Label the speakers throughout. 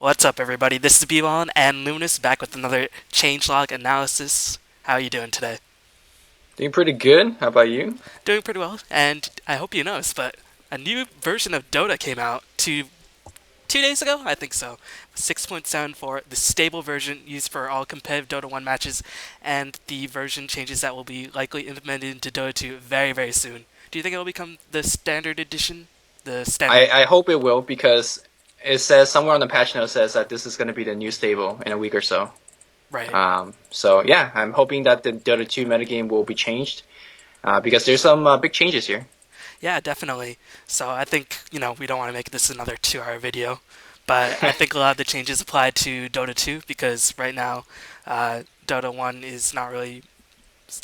Speaker 1: What's up, everybody? This is B-Ball and Luminous back with another changelog analysis. How are you doing today?
Speaker 2: Doing pretty good. How about you?
Speaker 1: Doing pretty well, and I hope you noticed, but a new version of Dota came out 2 days ago, I think so. 6.74, the stable version used for all competitive Dota 1 matches, and the version changes that will be likely implemented into Dota 2 very, very soon. Do you think it will become the standard edition? The standard.
Speaker 2: I hope it will because it says somewhere on the patch note says that this is going to be the new stable in a week or so.
Speaker 1: Right.
Speaker 2: So yeah, I'm hoping that the Dota 2 metagame will be changed because there's some big changes here.
Speaker 1: Yeah, definitely. So I think, we don't want to make this another 2 hour video, but I think a lot of the changes apply to Dota 2 because right now, Dota 1 is not really.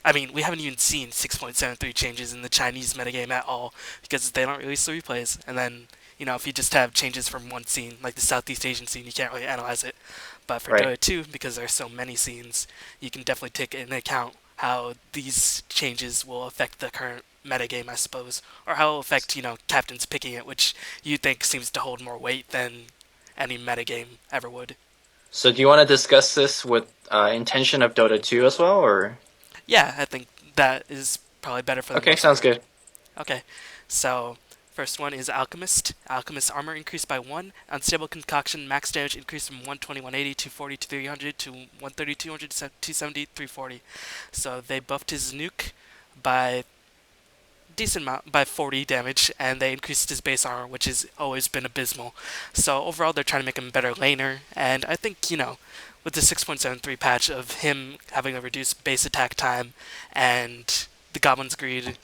Speaker 1: I mean, we haven't even seen 6.73 changes in the Chinese metagame at all because they don't release the replays. And then, if you just have changes from one scene, like the Southeast Asian scene, you can't really analyze it. But for
Speaker 2: Right.
Speaker 1: Dota 2, because there are so many scenes, you can definitely take into account how these changes will affect the current metagame, I suppose, or how it will affect, captains picking it, which you think seems to hold more weight than any metagame ever would.
Speaker 2: So do you want to discuss this with intention of Dota 2 as well, or?
Speaker 1: Yeah, I think that is probably better for the
Speaker 2: Okay,
Speaker 1: most
Speaker 2: sounds
Speaker 1: part.
Speaker 2: good.
Speaker 1: Okay, so first one is Alchemist. Alchemist armor increased by 1. Unstable concoction max damage increased from 120, 180, 240 to 300 to 130, 200, 270, 340. So they buffed his nuke by decent amount, by 40 damage, and they increased his base armor, which has always been abysmal. So overall, they're trying to make him a better laner, and I think, with the 6.73 patch of him having a reduced base attack time and the Goblin's Greed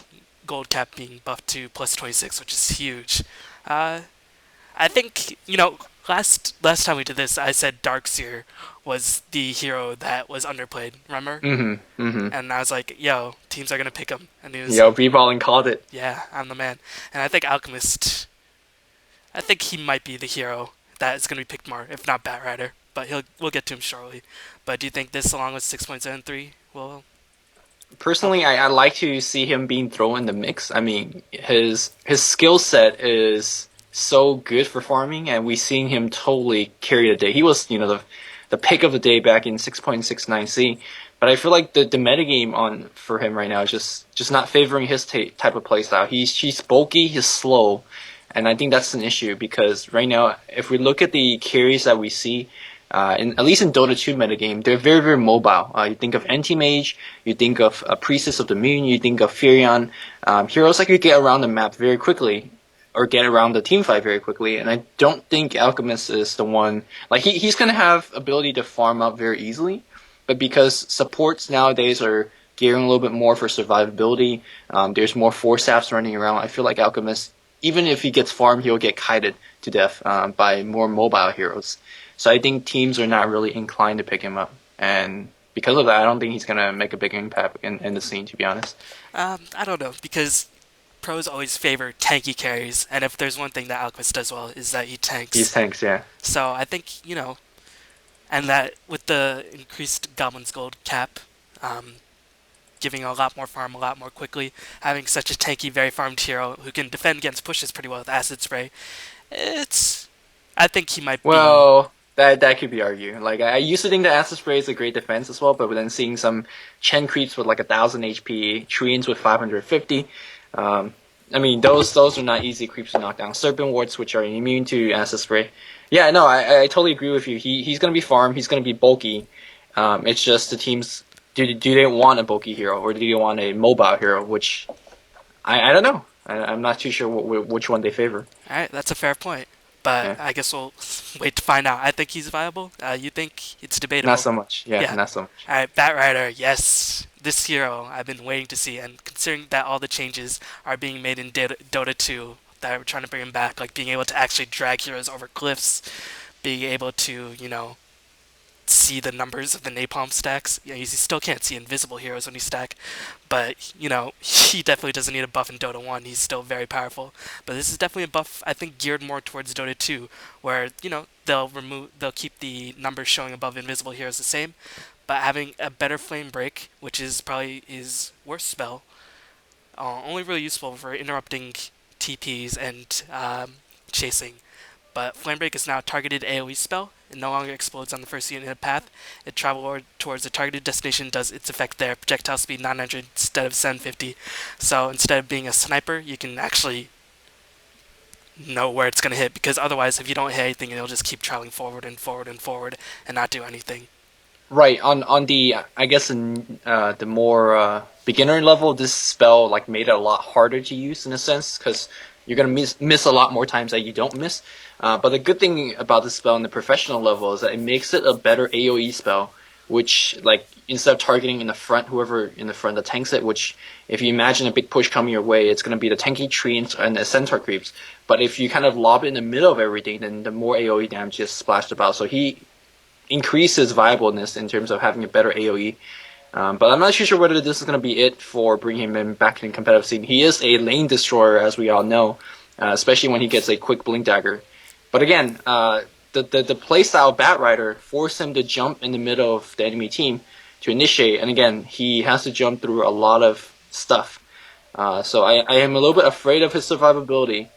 Speaker 1: gold cap being buffed to plus 26, which is huge. Uh, I think last time we did this, I said Dark Seer was the hero that was underplayed. Remember?
Speaker 2: Mm-hmm.
Speaker 1: And I was like, "Yo, teams are gonna pick him," and he was
Speaker 2: Yo,
Speaker 1: like,
Speaker 2: B-balling called it.
Speaker 1: "Yeah, I'm the man." And I think Alchemist, I think he might be the hero that is gonna be picked more, if not Batrider. But we'll get to him shortly. But do you think this, along with 6.73, will help
Speaker 2: Personally,
Speaker 1: him?
Speaker 2: I like to see him being thrown in the mix. I mean, his skill set is so good for farming, and we've seen him totally carry the day. He was, the pick of the day back in 6.69C. But I feel like the metagame on for him right now is just not favoring his type of playstyle. He's bulky, he's slow, and I think that's an issue because right now, if we look at the carries that we see, at least in Dota 2 metagame, they're very, very mobile. You think of Anti-Mage, you think of Priestess of the Moon, you think of Furion, heroes like you get around the map very quickly, or get around the team fight very quickly. And I don't think Alchemist is the one. Like he's gonna have ability to farm up very easily, but because supports nowadays are gearing a little bit more for survivability, there's more force staffs running around. I feel like Alchemist, even if he gets farmed, he'll get kited to death by more mobile heroes. So I think teams are not really inclined to pick him up, and because of that, I don't think he's gonna make a big impact in the scene. To be honest,
Speaker 1: I don't know because pros always favor tanky carries, and if there's one thing that Alchemist does well is that he
Speaker 2: he's
Speaker 1: tanks.
Speaker 2: tanks, yeah.
Speaker 1: So I think and that with the increased Goblin's Gold cap, um, giving a lot more farm a lot more quickly, having such a tanky, very farmed hero who can defend against pushes pretty well with Acid Spray, it's. I think he might be.
Speaker 2: Well, that could be argued. Like I used to think that Acid Spray is a great defense as well, but then seeing some Chen creeps with like 1,000 HP, Treants with 550. Um, I mean, those are not easy creeps to knock down. Serpent wards, which are immune to Acid Spray. Yeah, no, I totally agree with you. He's gonna be farm. He's gonna be bulky. It's just the teams. Do they want a bulky hero or do they want a mobile hero? Which I don't know. I'm not too sure which one they favor.
Speaker 1: All right, that's a fair point. But
Speaker 2: Yeah,
Speaker 1: I guess we'll wait to find out. I think he's viable. You think it's
Speaker 2: not
Speaker 1: debatable?
Speaker 2: so much. Yeah,
Speaker 1: Yeah.
Speaker 2: not so much.
Speaker 1: All right, Batrider. Yes, this hero I've been waiting to see, and considering that all the changes are being made in Dota 2, that we're trying to bring him back, like being able to actually drag heroes over cliffs, being able to, see the numbers of the napalm stacks. You still can't see invisible heroes when you stack, but he definitely doesn't need a buff in Dota 1. He's still very powerful. But this is definitely a buff I think geared more towards Dota 2, where they'll keep the numbers showing above invisible heroes the same, but having a better flame break, which is probably his worst spell, only really useful for interrupting TPs and chasing. But Flame Break is now a targeted AoE spell. It no longer explodes on the first unit in a path. It travels towards a targeted destination, does its effect there. Projectile speed 900 instead of 750. So instead of being a sniper, you can actually know where it's going to hit, because otherwise, if you don't hit anything, it'll just keep traveling forward and forward and forward and not do anything.
Speaker 2: Right, on the I guess in the more beginner level, this spell like made it a lot harder to use in a sense because you're gonna miss a lot more times that you don't miss. But the good thing about this spell in the professional level is that it makes it a better AOE spell, which like instead of targeting in the front, whoever in the front that tanks it, which if you imagine a big push coming your way, it's gonna be the tanky tree and the centaur creeps. But if you kind of lob it in the middle of everything, then the more AOE damage is splashed about. So he increases viableness in terms of having a better AoE. But I'm not too sure whether this is going to be it for bringing him back in the competitive scene. He is a lane destroyer, as we all know, especially when he gets a quick blink dagger. But again, the playstyle Batrider forced him to jump in the middle of the enemy team to initiate, and again, he has to jump through a lot of stuff. So I am a little bit afraid of his survivability,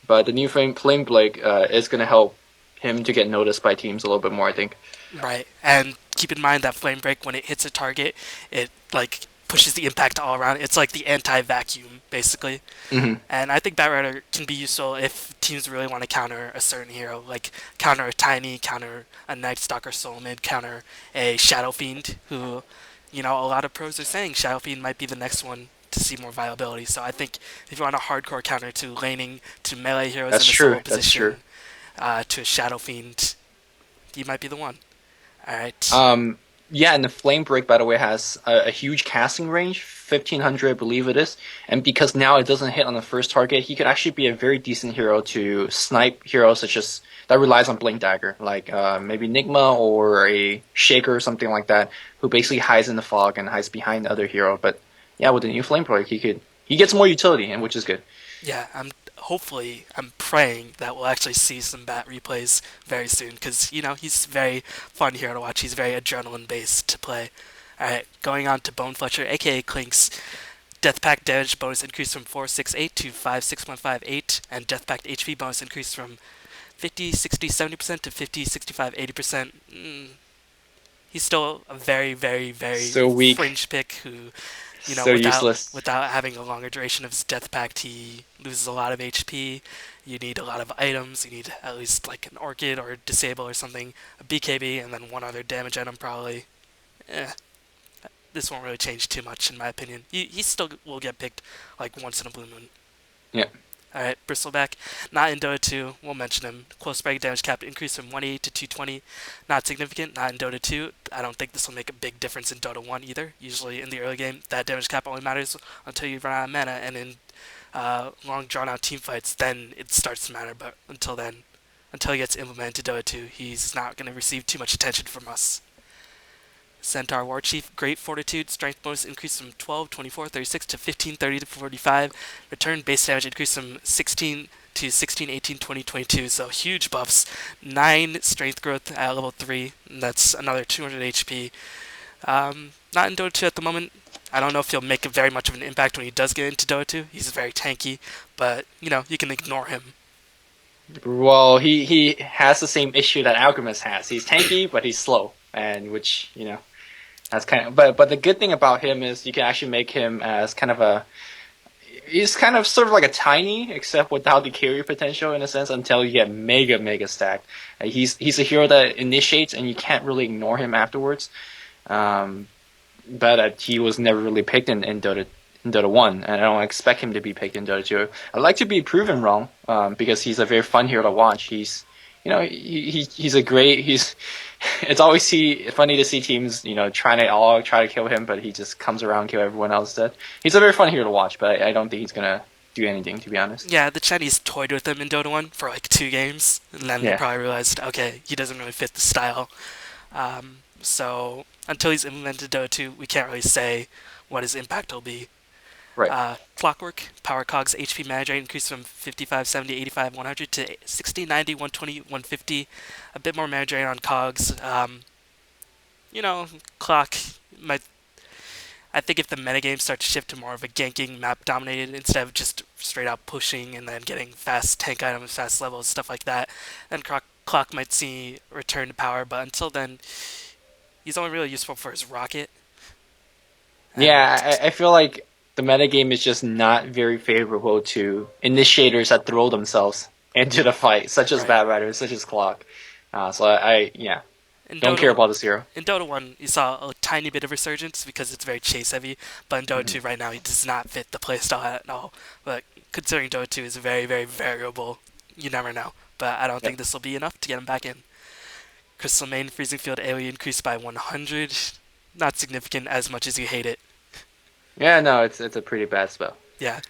Speaker 2: but the new Flame Blake is going to help him to get noticed by teams a little bit more, I think.
Speaker 1: Right, and keep in mind that Flame Break, when it hits a target, it like pushes the impact all around. It's like the anti-vacuum, basically.
Speaker 2: Mm-hmm.
Speaker 1: And I think Batrider can be useful if teams really want to counter a certain hero, like counter a Tiny, counter a Night Stalker Soul Mid, counter a Shadow Fiend, who, a lot of pros are saying Shadow Fiend might be the next one to see more viability. So I think if you want a hardcore counter to laning, to melee heroes in
Speaker 2: That's
Speaker 1: a
Speaker 2: true.
Speaker 1: solo
Speaker 2: That's true.
Speaker 1: position, to a Shadow Fiend, you might be the one. All right.
Speaker 2: Um, yeah, and the Flame Break, by the way, has a huge casting range, 1500, I believe it is. And because now it doesn't hit on the first target, he could actually be a very decent hero to snipe heroes such as that relies on Blink Dagger, like maybe Nigma or a Shaker or something like that, who basically hides in the fog and hides behind the other hero. But yeah, with the new Flame Break, he gets more utility, and which is good.
Speaker 1: Yeah, I'm praying that we'll actually see some Bat replays very soon, because he's very fun here to watch. He's very adrenaline based to play. All right, going on to Bone Fletcher, aka Clink's Death Pact damage bonus increase from 468 to 56158, and Death Pact HP bonus increase from 50, 60, 70% to 50, 65, 80%. He's still a very, very, very
Speaker 2: So weak,
Speaker 1: fringe pick who,
Speaker 2: so
Speaker 1: without
Speaker 2: useless.
Speaker 1: having a longer duration of his death pact, he loses a lot of HP. You need a lot of items. You need at least like an Orchid or a Disable or something, a BKB, and then one other damage item probably. Eh, this won't really change too much in my opinion. He still will get picked like once in a blue moon.
Speaker 2: Yeah.
Speaker 1: Alright, Bristleback. Not in Dota 2. We'll mention him. Close break damage cap increase from 180 to 220. Not significant. Not in Dota 2. I don't think this will make a big difference in Dota 1 either. Usually in the early game, that damage cap only matters until you run out of mana, and in long drawn out team fights, then it starts to matter. But until then, until he gets implemented to Dota 2, he's not going to receive too much attention from us. Centaur War Chief, Great Fortitude, Strength bonus increase from 12, 24, 36 to 15, 30 to 45. Return base damage increase from 16 to 16, 18, 20, 22. So huge buffs. 9 strength growth at level 3. That's another 200 HP. Not in Dota 2 at the moment. I don't know if he'll make very much of an impact when he does get into Dota 2. He's very tanky, but you can ignore him.
Speaker 2: Well, he has the same issue that Alchemist has. He's tanky, but he's slow, and which that's kind of. But the good thing about him is you can actually make him as kind of a. He's kind of sort of like a tiny, except without the carry potential in a sense. Until you get mega stacked. He's a hero that initiates, and you can't really ignore him afterwards. But he was never really picked in Dota 1, and I don't expect him to be picked in Dota 2. I'd like to be proven wrong, because he's a very fun hero to watch. He's a great. It's always funny to see teams trying to try to kill him, but he just comes around and kill everyone else dead. He's a very fun hero to watch, but I don't think he's gonna do anything, to be honest.
Speaker 1: Yeah, the Chinese toyed with him in Dota 1 for like 2 games, and then they
Speaker 2: Yeah.
Speaker 1: probably realized, okay, he doesn't really fit the style. So until he's implemented Dota 2, we can't really say what his impact will be.
Speaker 2: Right.
Speaker 1: Clockwork, Power Cogs, HP Magi increased from 55, 70, 85, 100 to 60, 90, 120, 150. A bit more Magi on Cogs. Clock might. I think if the metagame starts to shift to more of a ganking map dominated instead of just straight out pushing and then getting fast tank items, fast levels, stuff like that, then Clock might see return to power. But until then, he's only really useful for his rocket. And
Speaker 2: Yeah, I feel like the metagame is just not very favorable to initiators that throw themselves into the fight, such as
Speaker 1: right
Speaker 2: Batrider, such as Clock. So yeah,
Speaker 1: in
Speaker 2: don't care
Speaker 1: Dota
Speaker 2: about this hero.
Speaker 1: in Dota 1, you saw a tiny bit of resurgence because it's very chase heavy, but in Dota
Speaker 2: Hmm.
Speaker 1: 2 right now, he does not fit the playstyle at all. But considering Dota 2 is very, very variable, you never know. But I don't
Speaker 2: Yep.
Speaker 1: think this will be enough to get him back in. Crystal Main Freezing Field AoE increased by 100. Not significant as much as you hate it.
Speaker 2: Yeah, no, it's a pretty bad spell.
Speaker 1: Yeah.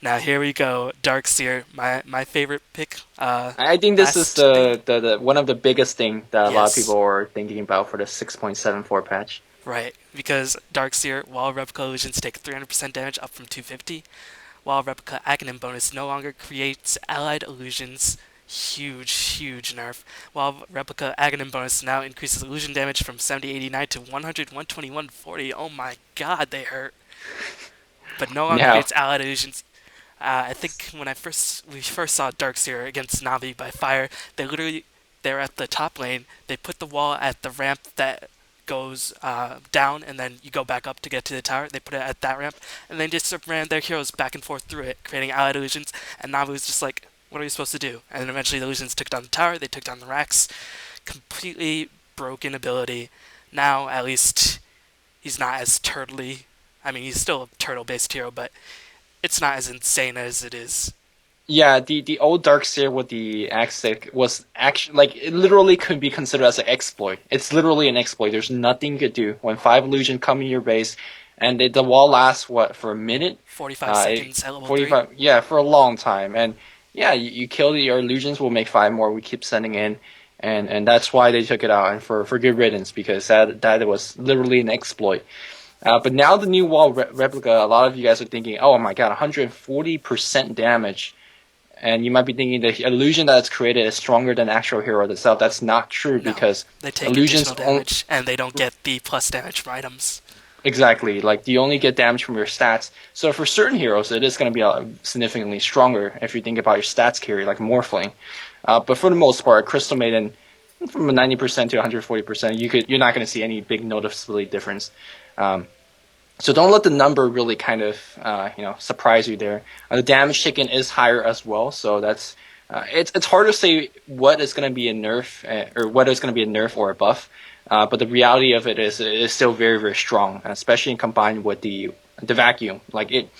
Speaker 1: Now here we go. Dark Seer, my favorite pick.
Speaker 2: I think this is
Speaker 1: Last thing.
Speaker 2: the one of the biggest thing that a lot of
Speaker 1: Yes.
Speaker 2: people are thinking about for the 6.74 patch.
Speaker 1: Right. Because Dark Seer, while replica illusions take 300% damage up from 250, while replica Aghanim bonus no longer creates allied illusions. Huge, huge nerf. While replica Aghanim bonus now increases illusion damage from 70, 89 to 100, 120, 140. Oh my god, they hurt. But no longer
Speaker 2: Now,
Speaker 1: creates allied illusions. I think when we first saw Darkseer against Navi by fire, they're at the top lane. They put the wall at the ramp that goes down, and then you go back up to get to the tower. They put it at that ramp, and then just ran their heroes back and forth through it, creating allied illusions. And Navi was just like, "What are we supposed to do?" And then eventually the illusions took down the tower. They took down the racks. Completely broken ability. Now at least he's not as turtly. I mean, he's still a turtle-based hero, but it's not as insane as it is.
Speaker 2: yeah, the old Darkseer with the Axic was actually like it literally could be considered as an exploit. It's literally an exploit. There's nothing you could do when 5 illusion come in your base, and the wall lasts what for a minute?
Speaker 1: 45 seconds at level 3.
Speaker 2: 45, yeah, for a long time. And yeah, you kill your illusions, we'll make 5 more. We keep sending in, and that's why they took it out, and for good riddance because that was literally an exploit. But now the new wall replica, a lot of you guys are thinking, oh my god, 140% damage. And you might be thinking the illusion that's created is stronger than the actual hero itself. That's not true
Speaker 1: No,
Speaker 2: because
Speaker 1: they take
Speaker 2: illusions
Speaker 1: additional damage, and they don't get the plus damage from items.
Speaker 2: exactly like you only get damage from your stats. So for certain heroes, it is going to be significantly stronger if you think about your stats carry like Morphling. But for the most part, Crystal Maiden from 90% to 140%, you're not going to see any big noticeably difference. Um, So don't let the number really kind of surprise you there. The damage taken is higher as well, so that's it's hard to say what is going to be a nerf or what is going to be a nerf or a buff. But the reality of it is still very very strong, especially combined with the vacuum. Like it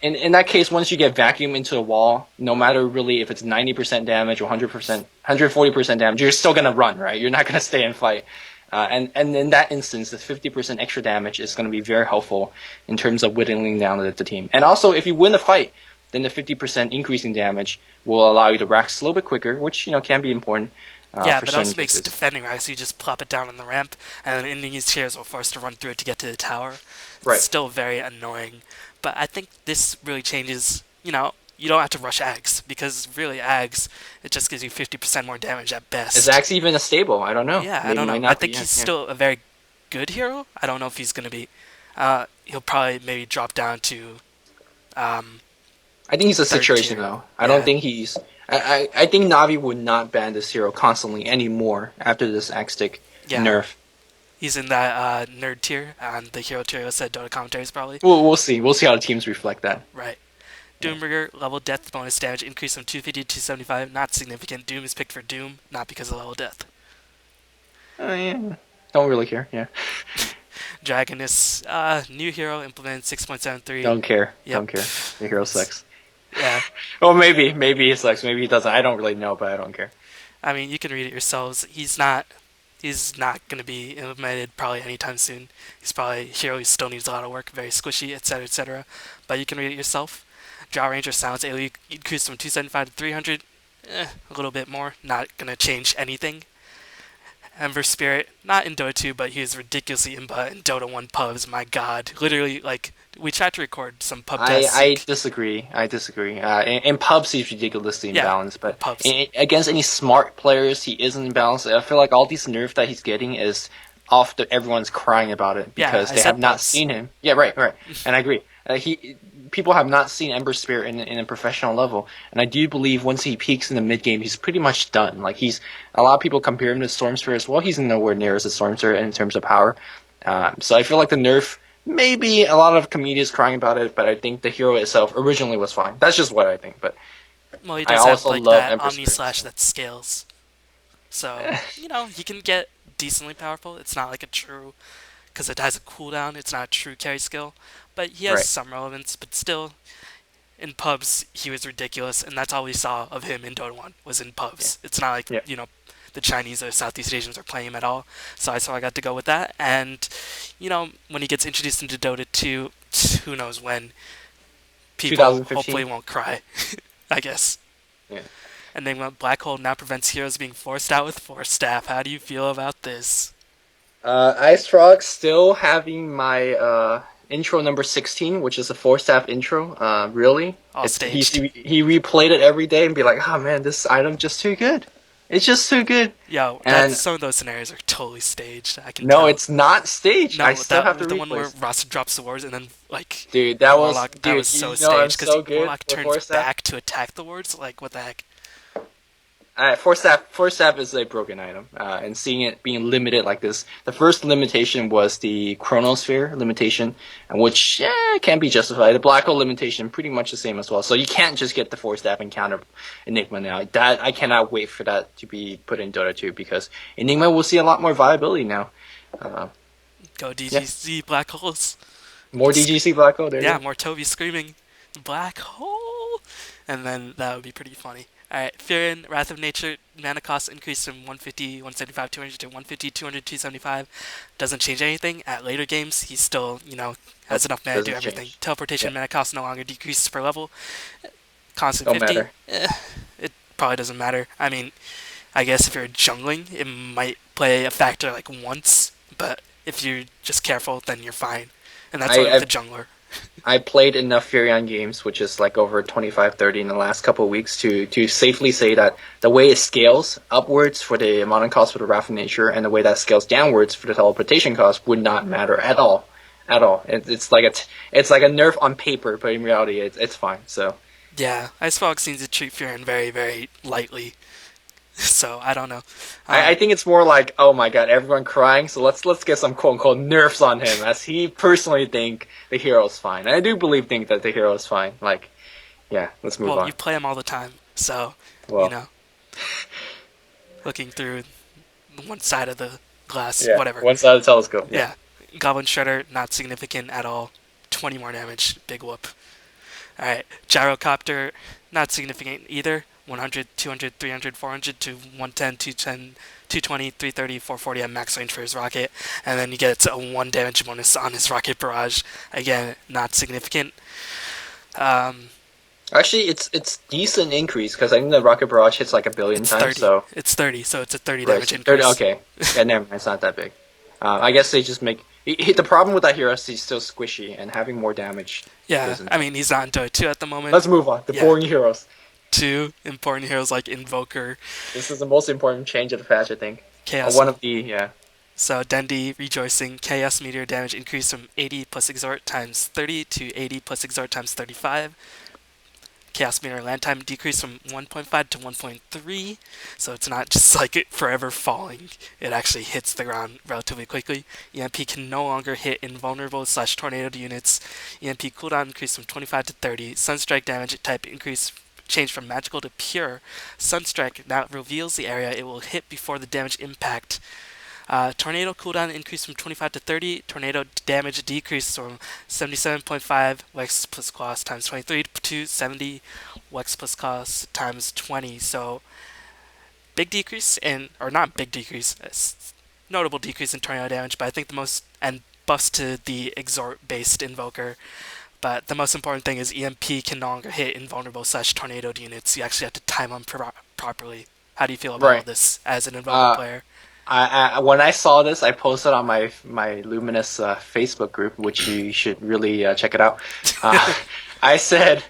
Speaker 2: in that case, once you get vacuum into the wall, no matter really if it's 90% damage or 100%, 140% damage, you're still gonna run, right? You're not gonna stay and fight. And in that instance, the 50% extra damage is going to be very helpful in terms of whittling down the team. And also, if you win the fight, then the 50% increase in damage will allow you to racks a little bit quicker, which can be important.
Speaker 1: Yeah,
Speaker 2: For
Speaker 1: but it
Speaker 2: certain
Speaker 1: also makes
Speaker 2: cases.
Speaker 1: defending right, so you just plop it down on the ramp, and then enemies heroes are forced to run through it to get to the tower. It's
Speaker 2: Right.
Speaker 1: still very annoying, but I think this really changes. You don't have to rush Ags because really Ags it just gives you 50% more damage at
Speaker 2: Is
Speaker 1: best.
Speaker 2: Axe even a stable? I don't know.
Speaker 1: Yeah, I
Speaker 2: Maybe
Speaker 1: don't
Speaker 2: might
Speaker 1: know. I
Speaker 2: not be.
Speaker 1: think
Speaker 2: Yeah,
Speaker 1: he's
Speaker 2: yeah.
Speaker 1: still a very good hero. I don't know if he's gonna be. He'll probably maybe drop down to um,
Speaker 2: I think he's a
Speaker 1: third
Speaker 2: situation
Speaker 1: tier.
Speaker 2: though. I don't
Speaker 1: Yeah,
Speaker 2: think he's. I think Navi would not ban this hero constantly anymore after this Axe stick
Speaker 1: yeah.
Speaker 2: nerf.
Speaker 1: He's in that nerd tier, and the hero tier said Dota commentaries probably.
Speaker 2: We'll see. We'll see how the teams reflect that.
Speaker 1: Right.
Speaker 2: Yeah.
Speaker 1: Doombringer, level death bonus damage increase from 250 to 275. Not significant. Doom is picked for Doom, not because of level death.
Speaker 2: Oh yeah. Don't really care. Yeah.
Speaker 1: Dragoness, new hero implemented 6.73.
Speaker 2: Don't care.
Speaker 1: Yep.
Speaker 2: Don't care. The hero sucks.
Speaker 1: Yeah.
Speaker 2: Well, maybe he sucks. Maybe he doesn't. I don't really know, but I don't care.
Speaker 1: I mean, you can read it yourselves. He's not going to be implemented probably anytime soon. He's probably a hero who still needs a lot of work, very squishy, etc., etc. But you can read it yourself. Draw Ranger Silence AoE increased from 275 to 300. A little bit more. Not going to change anything. Ember Spirit, not in Dota 2, but he is ridiculously imba in Dota 1 pubs. My god. Literally, like, we tried to record some pub tests.
Speaker 2: I disagree. I disagree. In pubs, he's ridiculously
Speaker 1: Yeah,
Speaker 2: imbalanced, but
Speaker 1: pubs.
Speaker 2: against any smart players, he isn't imbalanced. I feel like all these nerf that he's getting is everyone's crying about it
Speaker 1: Yeah,
Speaker 2: because
Speaker 1: I
Speaker 2: they have
Speaker 1: said
Speaker 2: not
Speaker 1: pubs.
Speaker 2: seen him. Yeah, right, and I agree. People have not seen Ember Spirit in a professional level, and I do believe once he peaks in the mid game, he's pretty much done. Like a lot of people compare him to Storm Spirit as well. He's nowhere near as a Storm Spirit in terms of power. So I feel like the nerf, maybe a lot of comedians crying about it, but I think the hero itself originally was fine. That's just what I think. But
Speaker 1: Well, he
Speaker 2: I
Speaker 1: does have
Speaker 2: also
Speaker 1: like
Speaker 2: love
Speaker 1: that
Speaker 2: Ember
Speaker 1: Omni
Speaker 2: Spirit.
Speaker 1: Slash
Speaker 2: So.
Speaker 1: that scales. So, he can get decently powerful. It's not like a true, because it has a cooldown, it's not a true carry skill. But he has
Speaker 2: Right.
Speaker 1: some relevance, but still, in pubs, he was ridiculous, and that's all we saw of him in Dota 1, was in
Speaker 2: Yeah.
Speaker 1: pubs. It's not like,
Speaker 2: Yeah.
Speaker 1: the Chinese or Southeast Asians are playing him at all. So I got to go with that. And, when he gets introduced into Dota 2, who knows when, people hopefully
Speaker 2: 2015.
Speaker 1: won't cry, I guess.
Speaker 2: Yeah.
Speaker 1: And then Black Hole now prevents heroes being forced out with Force Staff. How do you feel about this?
Speaker 2: Ice Frog still having my intro number 16, which is a four staff intro. Really,
Speaker 1: All
Speaker 2: it's
Speaker 1: staged.
Speaker 2: he replayed it every day and be like, oh man, this item's just too good. It's just too good.
Speaker 1: Yo,
Speaker 2: And
Speaker 1: some of those scenarios are totally staged. I can
Speaker 2: no,
Speaker 1: tell.
Speaker 2: it's not staged. I
Speaker 1: No,
Speaker 2: still have
Speaker 1: that
Speaker 2: the
Speaker 1: the one where
Speaker 2: replays.
Speaker 1: Ross drops the wards and then like
Speaker 2: Dude, that was
Speaker 1: Warlock. That
Speaker 2: dude.
Speaker 1: was so
Speaker 2: I'm
Speaker 1: staged because
Speaker 2: so good
Speaker 1: Warlock
Speaker 2: with
Speaker 1: turns
Speaker 2: four staff.
Speaker 1: back to attack the wards. Like what the heck?
Speaker 2: Four staff is a broken item, and seeing it being limited like this, the first limitation was the Chronosphere limitation, which can be justified. The Black Hole limitation, pretty much the same as well. So you can't just get the four staff and counter Enigma now. That I cannot wait for that to be put in Dota 2 because Enigma will see a lot more viability now. Uh,
Speaker 1: Go
Speaker 2: yeah,
Speaker 1: DGC Black Holes.
Speaker 2: more
Speaker 1: Just
Speaker 2: DGC Black Hole. There you
Speaker 1: yeah,
Speaker 2: go.
Speaker 1: more Toby screaming Black Hole, and then that would be pretty funny. Alright, Fiend, Wrath of Nature, mana cost increased from 150, 175, 200 to 150, 200, 275. Doesn't change anything. At later games, he still, has
Speaker 2: Nope,
Speaker 1: enough mana to do
Speaker 2: doesn't
Speaker 1: everything.
Speaker 2: change. Yeah,
Speaker 1: Teleportation mana cost no longer decreases per level. Constant
Speaker 2: don't
Speaker 1: 50,
Speaker 2: matter.
Speaker 1: it probably doesn't matter. I mean, I guess if you're jungling, it might play a factor like once, but if you're just careful, then you're fine. And that's only
Speaker 2: I,
Speaker 1: with
Speaker 2: I
Speaker 1: a jungler.
Speaker 2: I played enough Furion games, which is like over 25, 30 in the last couple of weeks, to safely say that the way it scales upwards for the mana cost for the Wrath of Nature and the way that scales downwards for the teleportation cost would not matter at all. At all. It's like a nerf on paper, but in reality, it's fine. So
Speaker 1: Yeah, Icefog seems to treat Fiend very, very lightly. So I don't know.
Speaker 2: I think it's more like, oh my god, everyone crying, so let's get some quote unquote nerfs on him, as he personally think the hero's fine. And I do think that the hero is fine. Like, yeah, let's move
Speaker 1: Well,
Speaker 2: on.
Speaker 1: you play him all the time, so you
Speaker 2: Well,
Speaker 1: know, looking through one side of the glass,
Speaker 2: yeah,
Speaker 1: whatever.
Speaker 2: one side of the telescope. Yeah.
Speaker 1: Yeah, Goblin Shredder, not significant at all. 20 more damage, big whoop. Alright, Gyrocopter, not significant either. 100, 200, 300, 400 to 110, 210, 220, 330, 440 at max range for his rocket. And then you get a 1 damage bonus on his rocket barrage. Again, not significant. Um,
Speaker 2: Actually, it's decent increase because I think the rocket barrage hits like a billion
Speaker 1: it's
Speaker 2: times.
Speaker 1: 30.
Speaker 2: So
Speaker 1: It's 30, so it's a 30
Speaker 2: right,
Speaker 1: damage
Speaker 2: so 30.
Speaker 1: increase.
Speaker 2: Okay, yeah, never mind. It's not that big. I guess they just make the problem with that hero is he's still squishy and having more damage
Speaker 1: Yeah,
Speaker 2: isn't.
Speaker 1: I mean, he's not in Dota 2 at the moment.
Speaker 2: Let's move on. The
Speaker 1: Yeah,
Speaker 2: boring heroes.
Speaker 1: 2 important heroes like Invoker,
Speaker 2: This is the most important change of the patch, I think.
Speaker 1: Chaos.
Speaker 2: One of the yeah.
Speaker 1: So Dendi, Rejoicing, Chaos Meteor damage increased from 80 plus Exhort times 30 to 80 plus Exhort times 35. Chaos Meteor land time decreased from 1.5 to 1.3, so it's not just like it forever falling. It actually hits the ground relatively quickly. EMP can no longer hit invulnerable / tornado units. EMP cooldown increased from 25 to 30. Sunstrike damage type increased changed from magical to pure. Sunstrike now reveals the area it will hit before the damage impact. Tornado cooldown increased from 25 to 30. Tornado damage decreased from 77.5 Wex plus cost times 23 to 70 Wex plus cost times 20. So big decrease or not big decrease, notable decrease in tornado damage, but I think the most, and buffs to the exhort based invoker. But the most important thing is EMP can no longer hit invulnerable / tornado units. You actually have to time them properly. How do you feel about all this as an invoker player?
Speaker 2: When I saw this, I posted on my Luminous Facebook group, which you should really check it out. I said,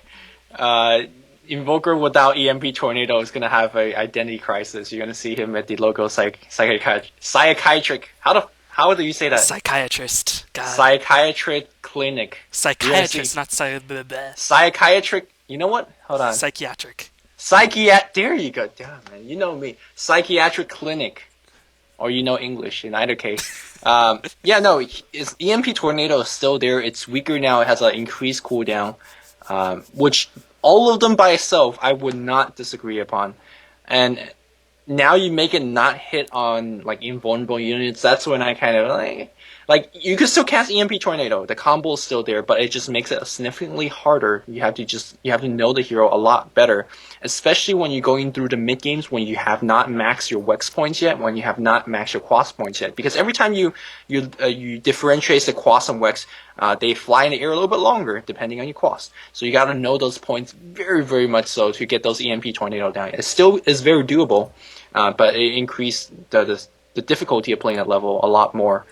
Speaker 2: Invoker without EMP Tornado is gonna have a identity crisis. You're gonna see him at the local psychiatric. How How do you say that?
Speaker 1: Psychiatrist. God.
Speaker 2: Psychiatric clinic. Yes,
Speaker 1: Psychiatrist, not
Speaker 2: psychiatric. You know what? Hold on.
Speaker 1: psychiatric.
Speaker 2: There you go. Damn, man. You know me. Psychiatric clinic. Or you know English in either case. Yeah, no, it's EMP Tornado is still there. It's weaker now. It has an increased cooldown, which all of them by itself I would not disagree upon. And now you make it not hit on like invulnerable units. That's when I kind of like you can still cast EMP Tornado. The combo is still there, but it just makes it significantly harder. You have to know the hero a lot better, especially when you're going through the mid games when you have not maxed your Wex points yet, when you have not maxed your Quas points yet. Because every time you differentiate the Quas and Wex, they fly in the air a little bit longer depending on your Quas. So you got to know those points very very much so to get those EMP Tornado down. It still is very doable, but it increased the difficulty of playing that level a lot more.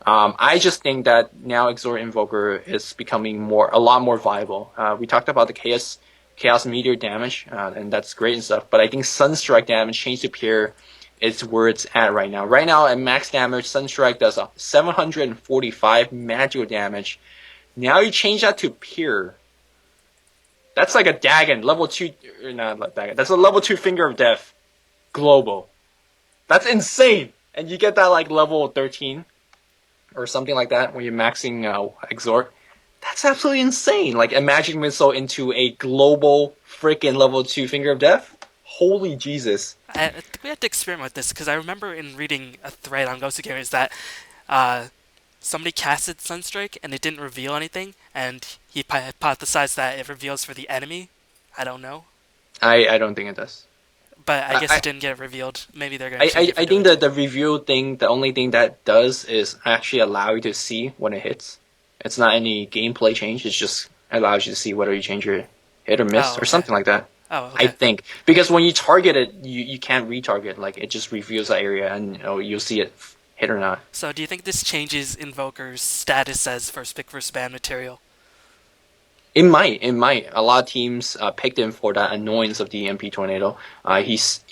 Speaker 2: I just think that now Exort Invoker is becoming a lot more viable. We talked about the Chaos Meteor damage, and that's great and stuff, but I think Sunstrike damage, Change to Peer, is where it's at right now. Right now, at max damage, Sunstrike does 745 magical damage. Now you change that to Peer. That's like a Dagon, level 2, or not like Dagon, that's a level 2 Finger of Death, global. That's insane! And you get that like level 13 or something like that when you're maxing Exort. That's absolutely insane. Like Magic Missile into a global freaking level 2 Finger of Death. Holy Jesus.
Speaker 1: I think we had to experiment with this because I remember in reading a thread on Ghost of Games that uh, somebody casted Sunstrike and it didn't reveal anything, and he hypothesized that it reveals for the enemy. I don't know,
Speaker 2: I don't think it does.
Speaker 1: but I guess
Speaker 2: I,
Speaker 1: it didn't get revealed. Maybe they're gonna change it.
Speaker 2: I think that the review thing, the only thing that does is actually allow you to see when it hits. It's not any gameplay change. It just allows you to see whether you change your hit or miss or something like that.
Speaker 1: Oh,
Speaker 2: I
Speaker 1: okay.
Speaker 2: think because when you target it, you can't retarget. Like it just reveals that area, and you'll see it hit or not.
Speaker 1: So, do you think this changes Invoker's status as first pick versus ban material?
Speaker 2: It might. It might. A lot of teams picked him for that annoyance of the EMP Tornado. He's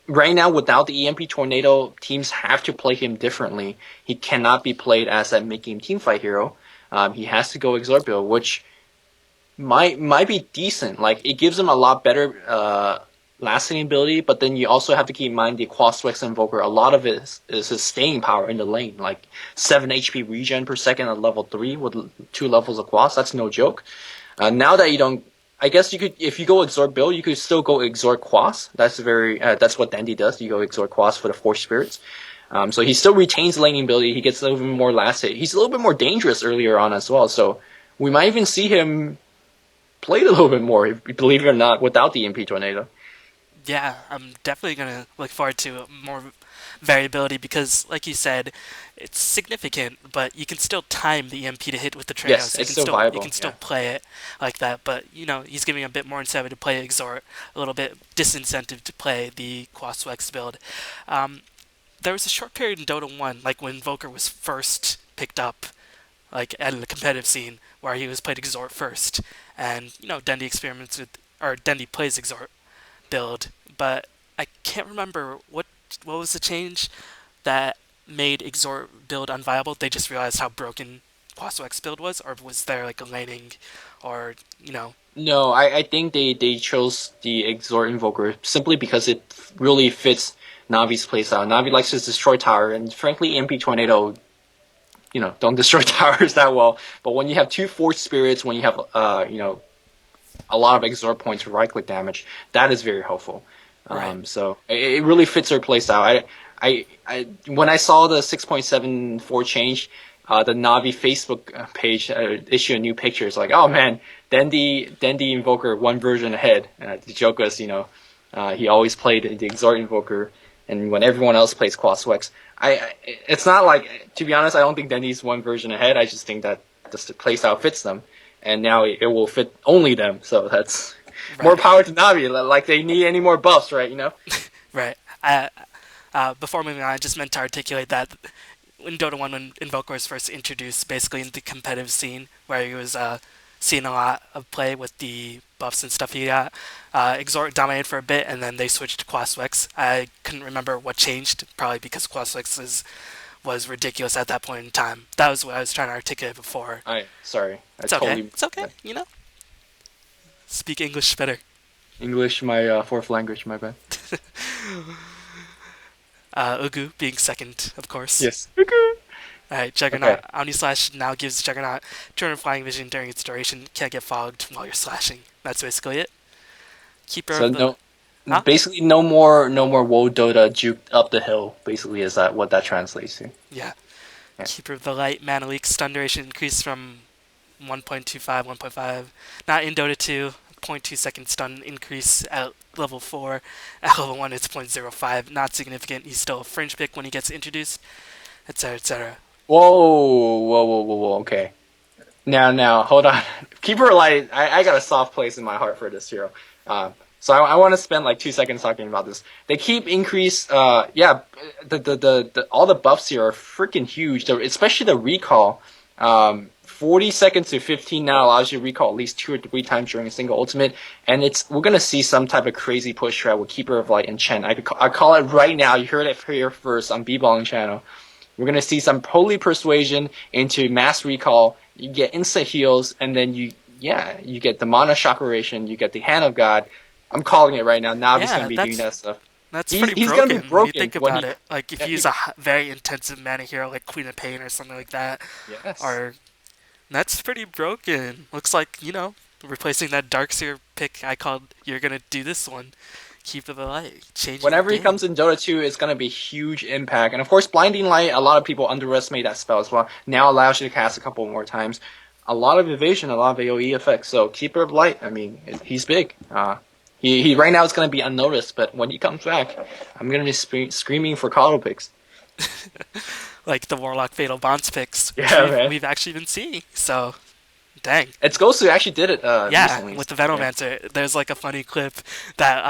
Speaker 2: right now without the EMP Tornado, teams have to play him differently. He cannot be played as that mid-game teamfight hero. He has to go Exort build, which might be decent. Like it gives him a lot better lasting ability, but then you also have to keep in mind the Quaswex Invoker. A lot of it is his staying power in the lane, like 7 HP regen per second at level 3 with 2 levels of Quas. That's no joke. Now that you don't, I guess you could, if you go Exort build, you could still go Exort Quas. That's that's what Dandy does. You go Exort Quas for the 4 spirits. So he still retains laning ability. He gets a little bit more last hit. He's a little bit more dangerous earlier on as well. So we might even see him played a little bit more, believe it or not, without the EMP Tornado.
Speaker 1: Yeah, I'm definitely gonna look forward to more variability because, like you said, it's significant, but you can still time the EMP to hit with the Tranos.
Speaker 2: Yes,
Speaker 1: You
Speaker 2: it's
Speaker 1: can
Speaker 2: still
Speaker 1: still
Speaker 2: viable.
Speaker 1: you can still play it like that, but he's giving a bit more incentive to play Exort, a little bit disincentive to play the Quaswex build. There was a short period in Dota 1, like when Invoker was first picked up, like at the competitive scene, where he was played Exort first, and Dendy experiments with, or Dendy plays Exort build, but I can't remember what was the change that made Exort build unviable. They just realized how broken Quaswex build was, or was there like a laning, or
Speaker 2: No, I think they chose the Exort Invoker simply because it really fits Navi's playstyle. Navi likes to destroy tower, and frankly, EMP Tornado, don't destroy towers that well. But when you have 2 Force Spirits, when you have a lot of Exort points for right click damage, that is very helpful.
Speaker 1: right.
Speaker 2: So it really fits her playstyle. I when I saw the 6.74 change, the Navi Facebook page issue a new picture. It's like, oh man, Dendy Invoker one version ahead. The joke was, he always played the Exort Invoker, and when everyone else plays Quaswex, it's not like, to be honest, I don't think Dendy's one version ahead. I just think that the playstyle fits them, and now it will fit only them. So that's more
Speaker 1: Right.
Speaker 2: power to Navi. Like they need any more buffs, right?
Speaker 1: Right. Before moving on, I just meant to articulate that in Dota 1, when Invoker was first introduced, basically in the competitive scene, where he was seeing a lot of play with the buffs and stuff he got, Exort dominated for a bit, and then they switched to Quaswex. I couldn't remember what changed, probably because Quaswex was ridiculous at that point in time. That was what I was trying to articulate before.
Speaker 2: Sorry, I
Speaker 1: It's okay.
Speaker 2: totally
Speaker 1: It's okay. Speak English better.
Speaker 2: English, my fourth language. My bad.
Speaker 1: Ugu being second, of course.
Speaker 2: Yes.
Speaker 1: Alright, Juggernaut.
Speaker 2: Okay.
Speaker 1: Omni Slash now gives Juggernaut 200 flying vision during its duration. Can't get fogged while you're slashing. That's basically it. Keeper
Speaker 2: So
Speaker 1: of the... Huh?
Speaker 2: basically no more WoW Dota juked up the hill. Basically, is that what that translates to?
Speaker 1: Yeah.
Speaker 2: Yeah.
Speaker 1: Keeper of the Light. Mana Leak. Stun duration increased from 1.25, 1.5. Not in Dota 2. 0.2 second stun increase at level 4. At level 1, it's 0.05. Not significant. He's still a fringe pick when he gets introduced, etc., etc.
Speaker 2: Whoa. Okay. Now, hold on. Keeper Light, I got a soft place in my heart for this hero. So I want to spend like 2 seconds talking about this. They keep increase, the all the buffs here are freaking huge. Especially the recall. 40 seconds to 15 now allows you to recall at least 2 or 3 times during a single ultimate, and we're gonna see some type of crazy push strat with Keeper of Light and Chen. I call it right now. You heard it here first on B-Balling channel. We're going to see some Holy Persuasion into Mass Recall. You get instant heals, and then you get the Mana Chakration, you get the Hand of God. I'm calling it right now. Navi's going to be doing that stuff.
Speaker 1: That's
Speaker 2: He's
Speaker 1: pretty
Speaker 2: gonna
Speaker 1: broken,
Speaker 2: be
Speaker 1: when you
Speaker 2: broken
Speaker 1: think
Speaker 2: when
Speaker 1: about
Speaker 2: he-
Speaker 1: it. Like, if you use a very intensive mana hero like Queen of Pain or something like that,
Speaker 2: Yes.
Speaker 1: that's pretty broken. Looks like, replacing that Darkseer pick I called, you're going to do this one. Keep the Light. Changing
Speaker 2: Whenever
Speaker 1: the
Speaker 2: he
Speaker 1: game.
Speaker 2: comes in Dota 2, it's going to be huge impact. And of course, Blinding Light, a lot of people underestimate that spell as well. Now allows you to cast a couple more times. A lot of evasion, a lot of AoE effects. So Keeper of Light, I mean, he's big. He right now is going to be unnoticed, but when he comes back, I'm going to be screaming for Coddle picks.
Speaker 1: Like the Warlock Fatal Bonds picks, which
Speaker 2: Yeah, man.
Speaker 1: we've actually been seeing. So, dang.
Speaker 2: It's Ghost who actually did it
Speaker 1: Yeah,
Speaker 2: recently.
Speaker 1: with the Venomancer. There's like a funny clip that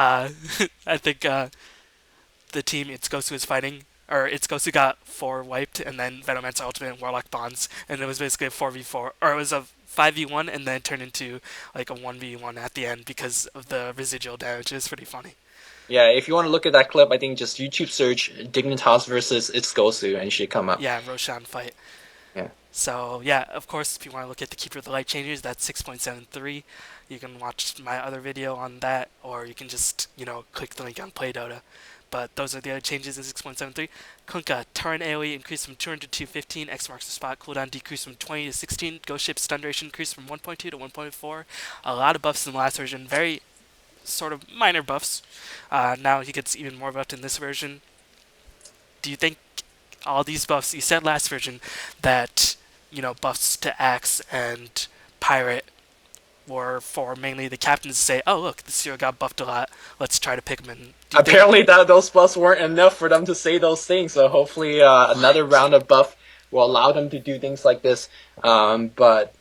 Speaker 1: I think the team It's Gosu is fighting, or It's Gosu got 4 wiped, and then Venomancer Ultimate and Warlock Bonds, and it was basically a 4v4, or it was a 5v1, and then it turned into like a 1v1 at the end because of the residual damage. It was pretty funny.
Speaker 2: Yeah, if you want to look at that clip, I think just YouTube search Dignitas versus It's Gosu, and it should come up.
Speaker 1: Yeah, Roshan fight.
Speaker 2: Yeah.
Speaker 1: So, yeah, of course, if you want to look at the Keeper of the Light changes, that's 6.73. You can watch my other video on that, or you can just, click the link on Play Dota. But those are the other changes in 6.73. Kunkka, Turn AoE increased from 200 to 215, X marks the spot, cooldown decreased from 20 to 16, Ghost Ship stun duration increased from 1.2 to 1.4. A lot of buffs in the last version, very sort of minor buffs. Now he gets even more buffed in this version. Do you think all these buffs, you said last version that, buffs to Axe and Pirate were for mainly the captains to say, oh, look, this hero got buffed a lot, let's try to pick him in.
Speaker 2: Apparently, those buffs weren't enough for them to say those things, so hopefully another round of buff will allow them to do things like this. But,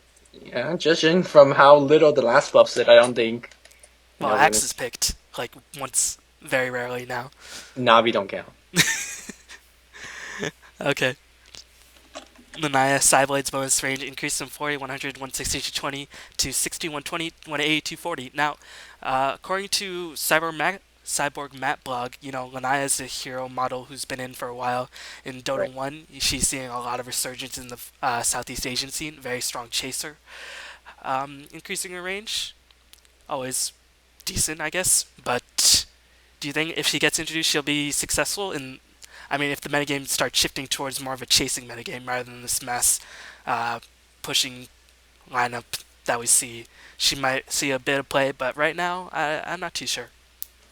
Speaker 2: judging from how little the last buff said, I don't think...
Speaker 1: Well, Axe is picked, like, once, very rarely now.
Speaker 2: Navi don't count.
Speaker 1: Okay. Lanaya Psyblade's bonus range increased from 40, 100, 160, 220 to 60, 120, 180, 240. Now, according to Cyborg Matt blog, Lanaya is a hero model who's been in for a while. In Dota
Speaker 2: Right.
Speaker 1: 1, she's seeing a lot of resurgence in the Southeast Asian scene. Very strong chaser. Increasing her range, always decent, I guess. But do you think if she gets introduced, she'll be successful in... I mean, if the metagame starts shifting towards more of a chasing metagame rather than this mass pushing lineup that we see, she might see a bit of play, but right now, I'm not too sure.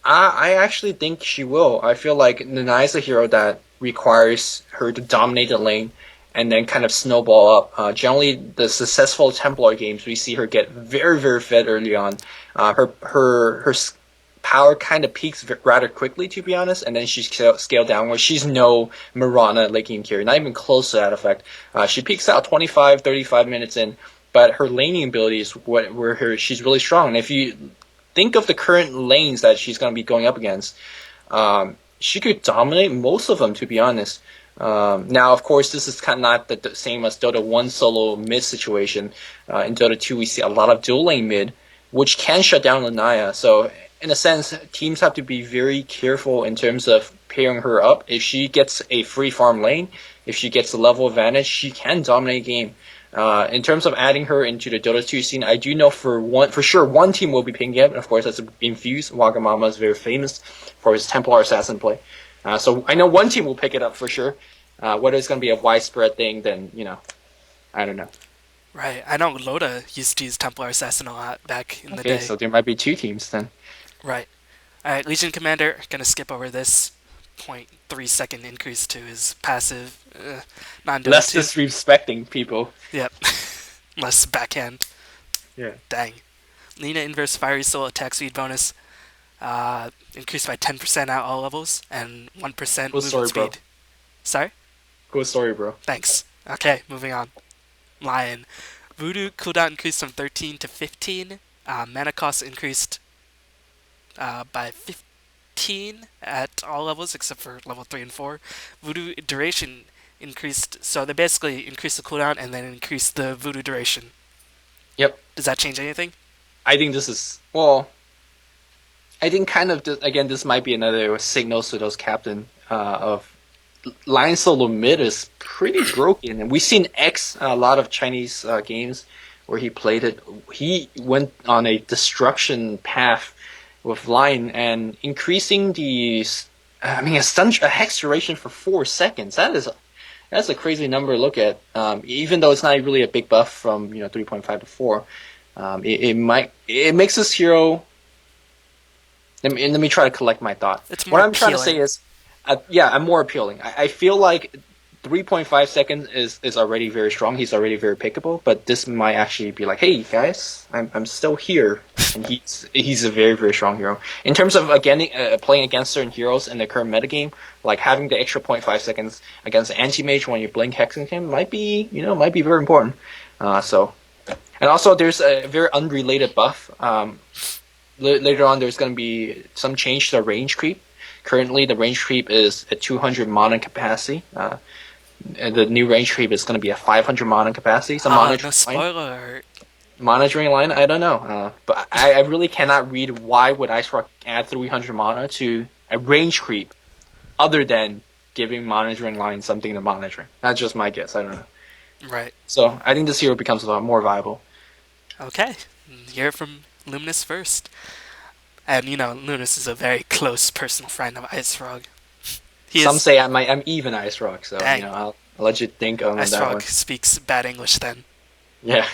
Speaker 2: I actually think she will. I feel like Nana is a hero that requires her to dominate the lane and then kind of snowball up. Generally, the successful Templar games, we see her get very, very fed early on. Her power kind of peaks rather quickly, to be honest, and then she's scaled downwards. She's no Mirana late game carry, not even close to that effect. She peaks out 25, 35 minutes in, but her laning ability is where she's really strong. And if you think of the current lanes that she's going to be going up against, she could dominate most of them, to be honest. Now, of course, this is kind of not the same as Dota 1 solo mid situation. In Dota 2, we see a lot of dual lane mid, which can shut down Lanaya. So, in a sense, teams have to be very careful in terms of pairing her up. If she gets a free farm lane, if she gets a level advantage, she can dominate game. In terms of adding her into the Dota 2 scene, I do know for sure one team will be picking it. Of course, that's Infuse. Wagamama is very famous for his Templar Assassin play. So I know one team will pick it up for sure. Whether it's going to be a widespread thing, then, I don't know.
Speaker 1: Right. I know Loda used to use Templar Assassin a lot back in the
Speaker 2: Okay,
Speaker 1: day.
Speaker 2: so there might be two teams then.
Speaker 1: Right. Alright, Legion Commander, gonna skip over this 0.3 second increase to his passive. Not doing
Speaker 2: Less
Speaker 1: too.
Speaker 2: disrespecting people.
Speaker 1: Yep. Less backhand.
Speaker 2: Yeah.
Speaker 1: Dang. Lina Inverse Fiery Soul attack speed bonus. Increased by 10% at all levels and 1%
Speaker 2: Cool
Speaker 1: movement
Speaker 2: story,
Speaker 1: speed.
Speaker 2: bro.
Speaker 1: Sorry?
Speaker 2: Cool story, bro.
Speaker 1: Thanks. Okay, moving on. Lion. Voodoo cooldown increased from 13 to 15. Mana cost increased by 15 at all levels except for level 3 and 4. Voodoo duration increased, so they basically increased the cooldown and then increased the voodoo duration.
Speaker 2: Yep.
Speaker 1: Does that change anything?
Speaker 2: I think this is, well, I think kind of, again, this might be another signal to those captain of Lion Solo mid is pretty broken. And we've seen X, a lot of Chinese games where he played it. He went on a destruction path with Lion and increasing a hex duration for 4 seconds. That's a crazy number to look at. Even though it's not really a big buff from 3.5 to 4, it makes this hero. Let me try to collect my thought.
Speaker 1: It's more
Speaker 2: What I'm
Speaker 1: appealing.
Speaker 2: trying to say is, I'm more appealing. I feel like 3.5 seconds is already very strong. He's already very pickable, but this might actually be like, hey guys, I'm still here, and he's a very very strong hero. In terms of playing against certain heroes in the current metagame, like having the extra 0.5 seconds against anti-mage when you blink hexing him might be very important. And also there's a very unrelated buff. Later on, there's going to be some change to the range creep. Currently, the range creep is at 200 mana capacity. And the new range creep is going to be at 500 mana capacity. So
Speaker 1: No spoiler.
Speaker 2: monitoring line, I don't know. But I really cannot read why would Ice Rock add 300 mana to a range creep other than giving monitoring line something to monitor. That's just my guess. I don't know.
Speaker 1: Right.
Speaker 2: So I think this hero becomes a lot more viable.
Speaker 1: Okay. Hear it from Luminous first. And, Luminous is a very close personal friend of Ice Frog.
Speaker 2: Some say I'm even Ice Rock, so
Speaker 1: Dang.
Speaker 2: I'll let you think on
Speaker 1: Ice
Speaker 2: that
Speaker 1: Frog
Speaker 2: one.
Speaker 1: speaks bad English then.
Speaker 2: Yeah.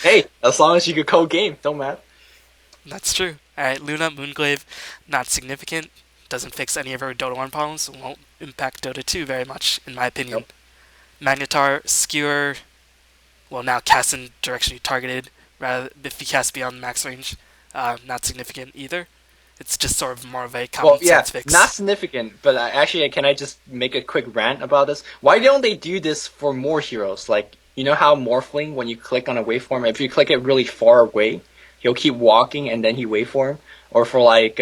Speaker 2: Hey, as long as you could code game, don't matter.
Speaker 1: That's true. Alright, Luna, Moonglaive, not significant. Doesn't fix any of her Dota 1 problems. Won't impact Dota 2 very much, in my opinion.
Speaker 2: Nope.
Speaker 1: Magnetar, Skewer, well, now cast in direction you targeted, rather if you cast beyond max range. Not significant either. It's just sort of more of a common sense fix.
Speaker 2: Not significant, but actually, can I just make a quick rant about this? Why don't they do this for more heroes? Like, you know how Morphling, when you click on a waveform, if you click it really far away, he'll keep walking and then he waveform? Or for like,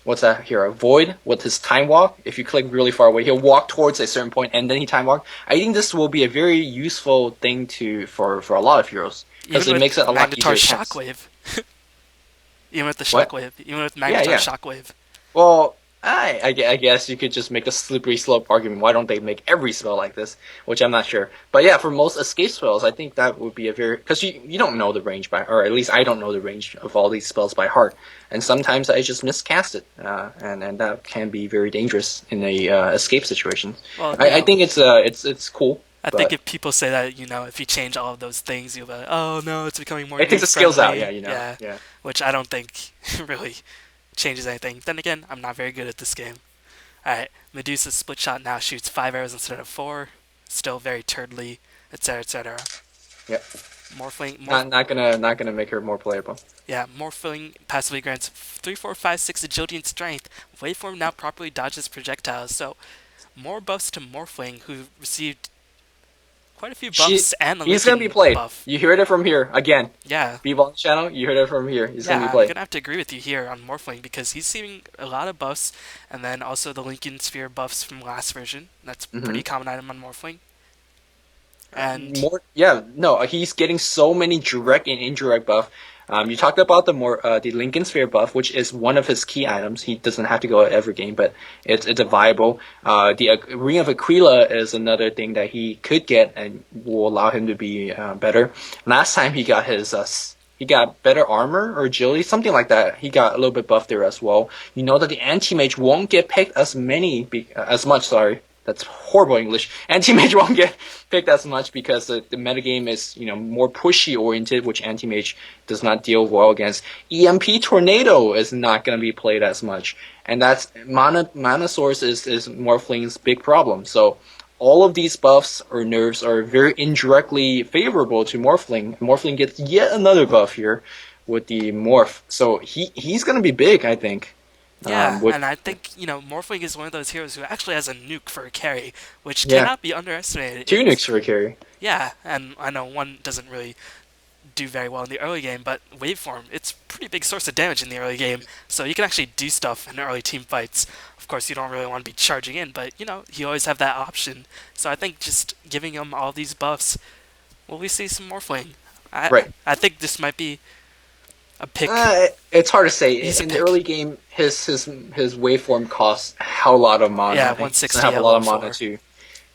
Speaker 2: what's that hero? Void, with his time walk, if you click really far away, he'll walk towards a certain point and then he time walk. I think this will be a very useful thing for a lot of heroes. Because it makes it a lot easier to cast.
Speaker 1: Shockwave. Even with the Shockwave. Even with Magnetar Shockwave.
Speaker 2: Well, I guess you could just make a slippery slope argument. Why don't they make every spell like this? Which I'm not sure. But yeah, for most escape spells, I think that would be a very... Because you don't know the range or at least I don't know the range of all these spells by heart. And sometimes I just miscast it. And that can be very dangerous in a escape situation.
Speaker 1: Well,
Speaker 2: I think it's cool.
Speaker 1: I think if people say that, if you change all of those things, you'll be like, oh no, it's becoming more...
Speaker 2: It takes the skills out, yeah.
Speaker 1: Yeah. Which I don't think really changes anything. Then again, I'm not very good at this game. Alright, Medusa's split shot now shoots 5 arrows instead of 4. Still very turdly, etc., etc.
Speaker 2: Yep.
Speaker 1: Morphling...
Speaker 2: Not gonna make her more playable.
Speaker 1: Yeah, Morphling passively grants 3, 4, 5, 6 agility and strength. Waveform now properly dodges projectiles. So, more buffs to Morphling, who received quite a few buffs and a
Speaker 2: he's gonna be played.
Speaker 1: Buff.
Speaker 2: You heard it from here again.
Speaker 1: Yeah.
Speaker 2: B-Ball channel, you heard it from here. He's gonna be played.
Speaker 1: I'm gonna have to agree with you here on Morphling because he's seeing a lot of buffs, and then also the Lincoln Sphere buffs from last version. That's a pretty common item on Morphling. And
Speaker 2: he's getting so many direct and indirect buff. You talked about the Lincoln Sphere buff, which is one of his key items. He doesn't have to go every game, but it's a viable. The Ring of Aquila is another thing that he could get and will allow him to be better. Last time he got better armor or agility, something like that. He got a little bit buffed there as well. You know that the anti-mage won't get picked as much. Sorry, that's horrible English. Anti-mage won't get picked as much because the metagame is more pushy oriented, which anti-mage does not deal well against. EMP Tornado is not going to be played as much, and that's mana source is Morphling's big problem. So all of these buffs or nerfs are very indirectly favorable to Morphling. Morphling gets yet another buff here with the Morph. So he's going to be big, I think.
Speaker 1: Yeah, and I think, Morphling is one of those heroes who actually has a nuke for a carry, which
Speaker 2: Yeah,
Speaker 1: cannot be underestimated.
Speaker 2: two nukes for a carry.
Speaker 1: Yeah, and I know one doesn't really do very well in the early game, but Waveform, it's a pretty big source of damage in the early game, so you can actually do stuff in early team fights. Of course, you don't really want to be charging in, but, you always have that option. So I think just giving him all these buffs, will we see some Morphling?
Speaker 2: Right.
Speaker 1: I think this might be a pick.
Speaker 2: It's hard to say.
Speaker 1: He's a
Speaker 2: In the
Speaker 1: pick.
Speaker 2: early game, his waveform costs a hell lot of mana.
Speaker 1: Yeah,
Speaker 2: He doesn't
Speaker 1: 160
Speaker 2: have a lot of
Speaker 1: level
Speaker 2: mana
Speaker 1: 4.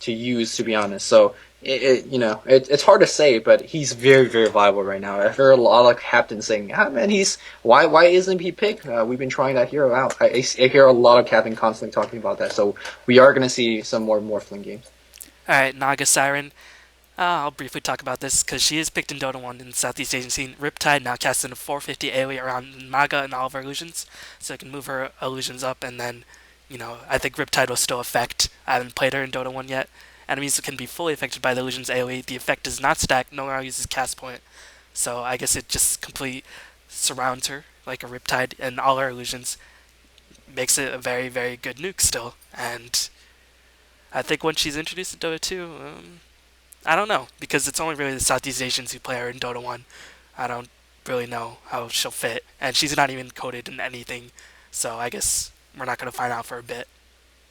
Speaker 2: to use, to be honest. So it's hard to say, but he's very very viable right now. I've heard a lot of captains saying, "Ah man, why isn't he picked? We've been trying that hero out." I hear a lot of captain constantly talking about that. So we are gonna see some more Morphling games.
Speaker 1: Alright, Naga Siren. I'll briefly talk about this because she is picked in Dota 1 in the Southeast Asian scene. Riptide now casts in a 450 AoE around Naga and all of her illusions, so it can move her illusions up, and then, I think Riptide will still affect. I haven't played her in Dota 1 yet. Enemies can be fully affected by the illusion's AoE. The effect does not stack, no one uses cast point, so I guess it just completely surrounds her like a Riptide, and all her illusions makes it a very, very good nuke still. And I think when she's introduced in Dota 2, I don't know, because it's only really the Southeast Asians who play her in Dota 1. I don't really know how she'll fit, and she's not even coded in anything, so I guess we're not going to find out for a bit.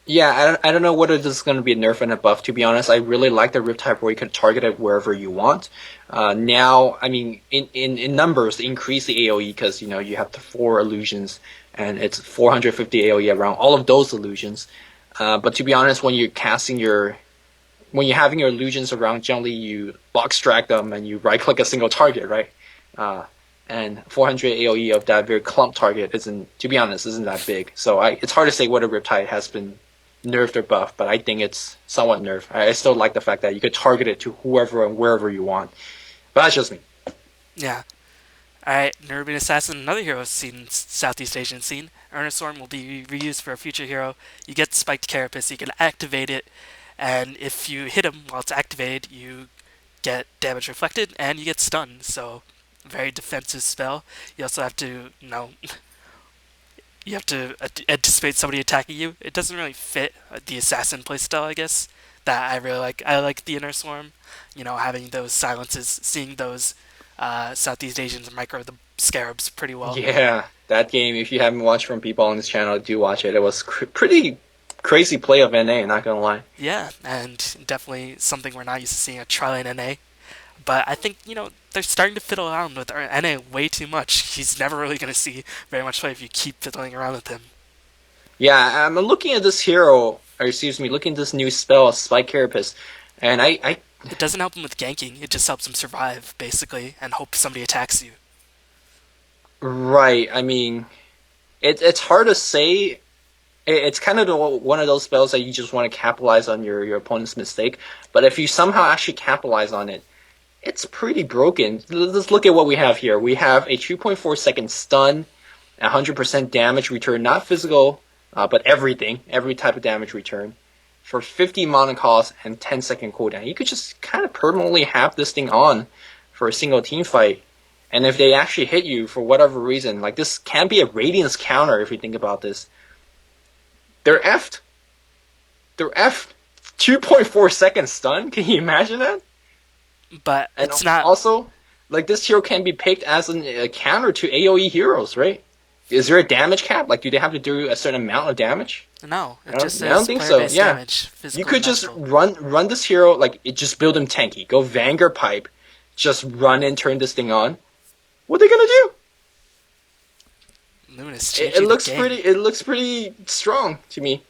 Speaker 2: Yeah, I don't know whether this is going to be a nerf and a buff. To be honest, I really like the Riptide where you can target it wherever you want. Now, I mean, in numbers, increase the AoE because you have the 4 illusions and it's 450 AoE around all of those illusions. But to be honest, when you're having your illusions around, generally you box drag them and you right click a single target, right? And 400 AoE of that very clump target to be honest, isn't that big. So it's hard to say whether Riptide has been nerfed or buffed, but I think it's somewhat nerfed. I still like the fact that you could target it to whoever and wherever you want. But that's just me.
Speaker 1: Yeah. Alright, Nerubian Assassin, another hero seen in Southeast Asian scene. Earnest Storm will be reused for a future hero. You get Spiked Carapace, you can activate it, and if you hit him while it's activated, you get damage reflected, and you get stunned, so very defensive spell. You also have to, you have to anticipate somebody attacking you. It doesn't really fit the assassin playstyle, I guess, that I really like. I like the Inner Swarm, having those silences, seeing those Southeast Asians micro the scarabs pretty well.
Speaker 2: Yeah, that game, if you haven't watched from people on this channel, do watch it. It was pretty crazy play of NA, not gonna lie.
Speaker 1: Yeah, and definitely something we're not used to seeing a Trilane NA. But I think, they're starting to fiddle around with our NA way too much. He's never really going to see very much play if you keep fiddling around with him.
Speaker 2: Yeah, I'm looking at this hero, or excuse me, looking at this new spell, Spike Carapace, and
Speaker 1: It doesn't help him with ganking, it just helps him survive, basically, and hope somebody attacks you.
Speaker 2: right, I mean, it's hard to say. It's kind of one of those spells that you just want to capitalize on your opponent's mistake, but if you somehow actually capitalize on it, it's pretty broken. Let's look at what we have here. We have a 2.4 second stun, 100% damage return, not physical, but everything, every type of damage return, for 50 mana cost and 10-second cooldown. You could just kind of permanently have this thing on for a single team fight. And if they actually hit you for whatever reason, like this can be a Radiance counter if you think about this. They're effed. They're effed. 2.4 second stun? Can you imagine that?
Speaker 1: But
Speaker 2: And
Speaker 1: it's not...
Speaker 2: also, like this hero can be picked as a counter to AoE heroes, right? Is there a damage cap? Like, do they have to do a certain amount of damage?
Speaker 1: No, it
Speaker 2: I
Speaker 1: just
Speaker 2: don't
Speaker 1: says
Speaker 2: think so.
Speaker 1: player-based
Speaker 2: Yeah,
Speaker 1: damage. Physical
Speaker 2: you could
Speaker 1: and
Speaker 2: just
Speaker 1: natural.
Speaker 2: run this hero just build him tanky. Go Vanguard Pipe, just run and turn this thing on. What are they gonna do?
Speaker 1: Luminous
Speaker 2: It
Speaker 1: changing the
Speaker 2: looks
Speaker 1: game.
Speaker 2: pretty. It looks pretty strong to me.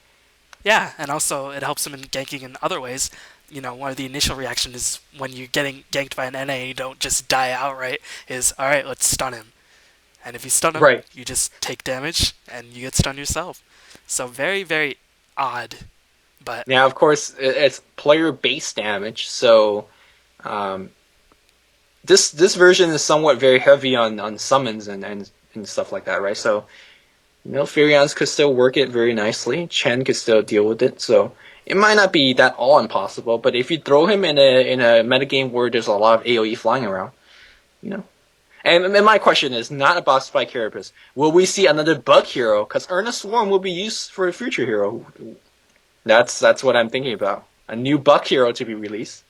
Speaker 1: Yeah, and also it helps him in ganking in other ways. One of the initial reactions is when you're getting ganked by an NA and you don't just die outright, is alright, let's stun him. And if you stun him,
Speaker 2: Right.
Speaker 1: you just take damage and you get stunned yourself. So very, very odd. But
Speaker 2: Now, of course, it's player base damage. So um, this version is somewhat very heavy on summons and stuff like that, right? So Furions could still work it very nicely. Chen could still deal with it. So it might not be that all impossible. But if you throw him in a metagame where there's a lot of AOE flying around, you know. And my question is not about Spike Carapace. Will we see another bug hero? Because Earnest Swarm will be used for a future hero. That's what I'm thinking about. A new bug hero to be released.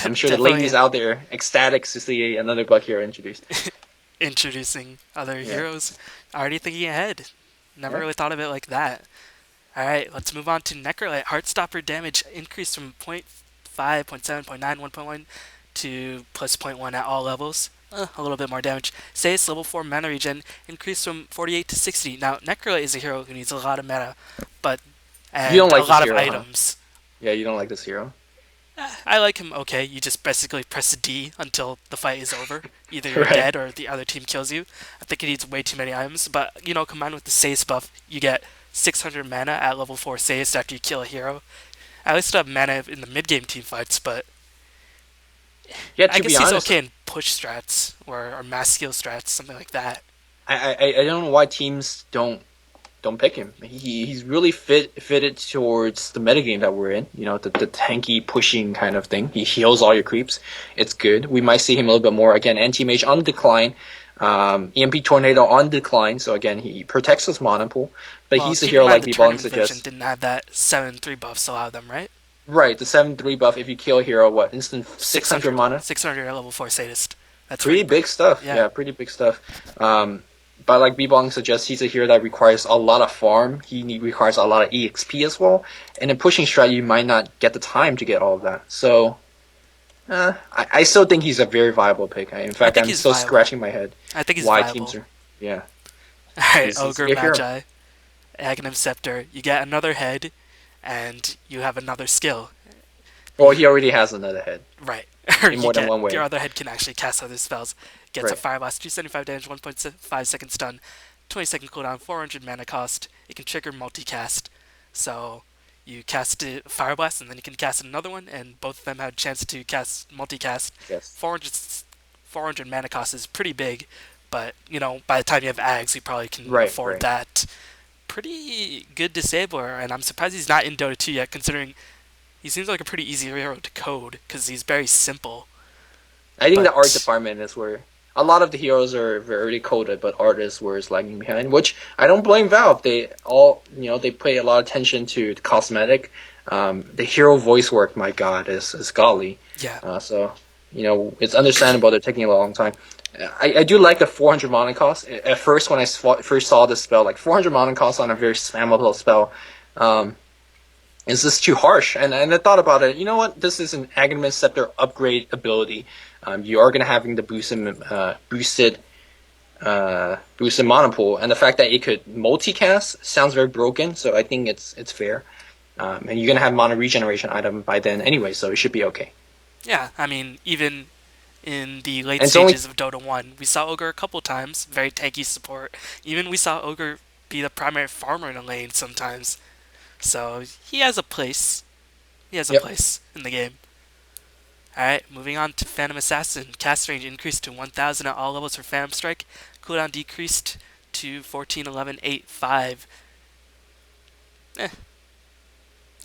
Speaker 2: I'm sure the
Speaker 1: definitely
Speaker 2: ladies out there ecstatic to see another bug hero introduced.
Speaker 1: introducing other
Speaker 2: Yeah.
Speaker 1: heroes. Already thinking ahead. Never
Speaker 2: Yeah.
Speaker 1: really thought of it like that. Alright, let's move on to Necrolyte. Heartstopper damage increased from 0.5, 0.7, 0.9, 1.1 to plus 0.1 at all levels. A little bit more damage. Say's level 4 mana regen increased from 48 to 60. Now, Necrolyte is a hero who needs a lot of mana, but
Speaker 2: You don't
Speaker 1: and a
Speaker 2: like this
Speaker 1: lot of
Speaker 2: hero, huh?
Speaker 1: items.
Speaker 2: Yeah, you don't like this hero.
Speaker 1: I like him okay. You just basically press D until the fight is over. Either you're
Speaker 2: Right.
Speaker 1: dead or the other team kills you. I think he needs way too many items, but combined with the Say's buff, you get 600 mana at level 4 Say's after you kill a hero. I least have mana in the mid game team fights, but
Speaker 2: Yeah,
Speaker 1: I
Speaker 2: to be
Speaker 1: guess he's
Speaker 2: honest,
Speaker 1: okay in push strats or mass skill strats, something like that.
Speaker 2: I don't know why teams don't pick him. He's really fitted towards the metagame that we're in. The tanky pushing kind of thing. He heals all your creeps. It's good. We might see him a little bit more again. Anti mage on the decline. EMP tornado on decline. So again, he protects his mana pool. But
Speaker 1: Well,
Speaker 2: he's a
Speaker 1: keep in
Speaker 2: hero
Speaker 1: mind
Speaker 2: like
Speaker 1: the
Speaker 2: B-Balling
Speaker 1: tournament version
Speaker 2: suggests.
Speaker 1: didn't have that 7-3 buffs allow them, right?
Speaker 2: Right, the 7/3 buff. If you kill a hero, what instant 600
Speaker 1: 600,
Speaker 2: mana?
Speaker 1: 600 at level 4 sadist. That's
Speaker 2: Pretty big stuff.
Speaker 1: yeah.
Speaker 2: Yeah, pretty big stuff. But like B-Bong suggests, he's a hero that requires a lot of farm. Requires a lot of EXP as well. And in pushing strat, you might not get the time to get all of that. So, I still think he's a very viable pick. In fact,
Speaker 1: think
Speaker 2: I'm
Speaker 1: he's
Speaker 2: still
Speaker 1: viable.
Speaker 2: scratching my head
Speaker 1: I think he's
Speaker 2: why
Speaker 1: viable.
Speaker 2: teams are. Yeah.
Speaker 1: Alright,
Speaker 2: He's a
Speaker 1: Ogre,
Speaker 2: good hero.
Speaker 1: Magi, Aghanim Scepter. You get another head, and you have another skill.
Speaker 2: Well, he already has another head.
Speaker 1: Right. Or
Speaker 2: In more than one way.
Speaker 1: your other head can actually cast other spells. Gets a
Speaker 2: Right.
Speaker 1: Fire Blast, 275 damage, 1.5 second stun, 20-second cooldown, 400 mana cost. It can trigger multicast. So you cast a Fire Blast, and then you can cast another one, and both of them have a chance to cast multicast.
Speaker 2: Yes.
Speaker 1: 400 mana cost is pretty big, but by the time you have Ags, you probably can
Speaker 2: Right,
Speaker 1: afford
Speaker 2: right.
Speaker 1: that. Pretty good disabler, and I'm surprised he's not in Dota 2 yet, considering he seems like a pretty easy hero to code because he's very simple.
Speaker 2: I think the art
Speaker 1: But
Speaker 2: department is where a lot of the heroes are very coded, but art is where it's lagging behind. Which I don't blame Valve. They all, they pay a lot of attention to the cosmetic. The hero voice work, my god, is golly.
Speaker 1: yeah,
Speaker 2: So it's understandable they're taking a long time. I do like the 400 mana cost. At first, when I first saw this spell, like 400 mana cost on a very spammable spell, is this too harsh? And I thought about it. You know what? This is an Aghanim Scepter upgrade ability. You are going to having the boosted mana pool, and the fact that it could multicast sounds very broken. So I think it's fair. And you're going to have mana regeneration item by then anyway, so it should be okay.
Speaker 1: yeah. I mean, even in the late
Speaker 2: And it's only
Speaker 1: stages of Dota 1, we saw Ogre a couple times, very tanky support. Even we saw Ogre be the primary farmer in a lane sometimes. So he has a place. He has a
Speaker 2: Yep.
Speaker 1: place in the game. Alright, moving on to Phantom Assassin. Cast range increased to 1000 at all levels for Phantom Strike. Cooldown decreased to 14, 11, 8, 5.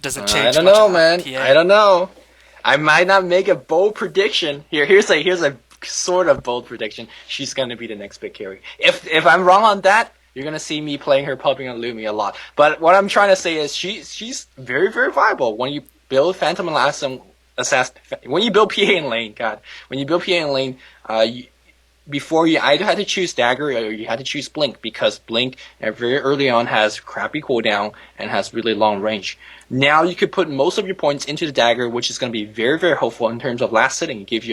Speaker 1: Doesn't change
Speaker 2: I don't
Speaker 1: much
Speaker 2: know,
Speaker 1: about
Speaker 2: man.
Speaker 1: PA.
Speaker 2: I don't know. I might not make a bold prediction. Here's a sort of bold prediction. She's gonna be the next big carry. If I'm wrong on that, you're gonna see me playing her pumping on Lumi a lot. But what I'm trying to say is she's very very viable when you build Phantom Assassin. When you build PA in lane, God, when you build PA in lane, before you either had to choose dagger or you had to choose blink because blink very early on has crappy cooldown and has really long range. Now you could put most of your points into the dagger, which is going to be very very helpful in terms of last hitting. It gives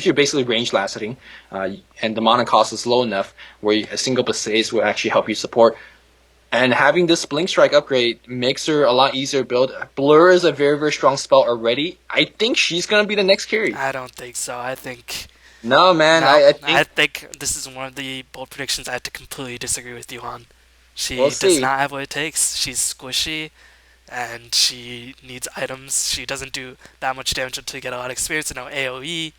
Speaker 2: you basically range last hitting, and the mana cost is low enough where a single Basaze will actually help you support. And having this Blink Strike upgrade makes her a lot easier to build. Blur is a very, very strong spell already. I think she's going to be the next carry.
Speaker 1: I don't think so. I think
Speaker 2: No, man.
Speaker 1: no.
Speaker 2: I
Speaker 1: I
Speaker 2: think
Speaker 1: think this is one of the bold predictions I have to completely disagree with you on.
Speaker 2: we'll
Speaker 1: She does
Speaker 2: see.
Speaker 1: not have what it takes. She's squishy, and she needs items. She doesn't do that much damage until you get a lot of experience and no AoE.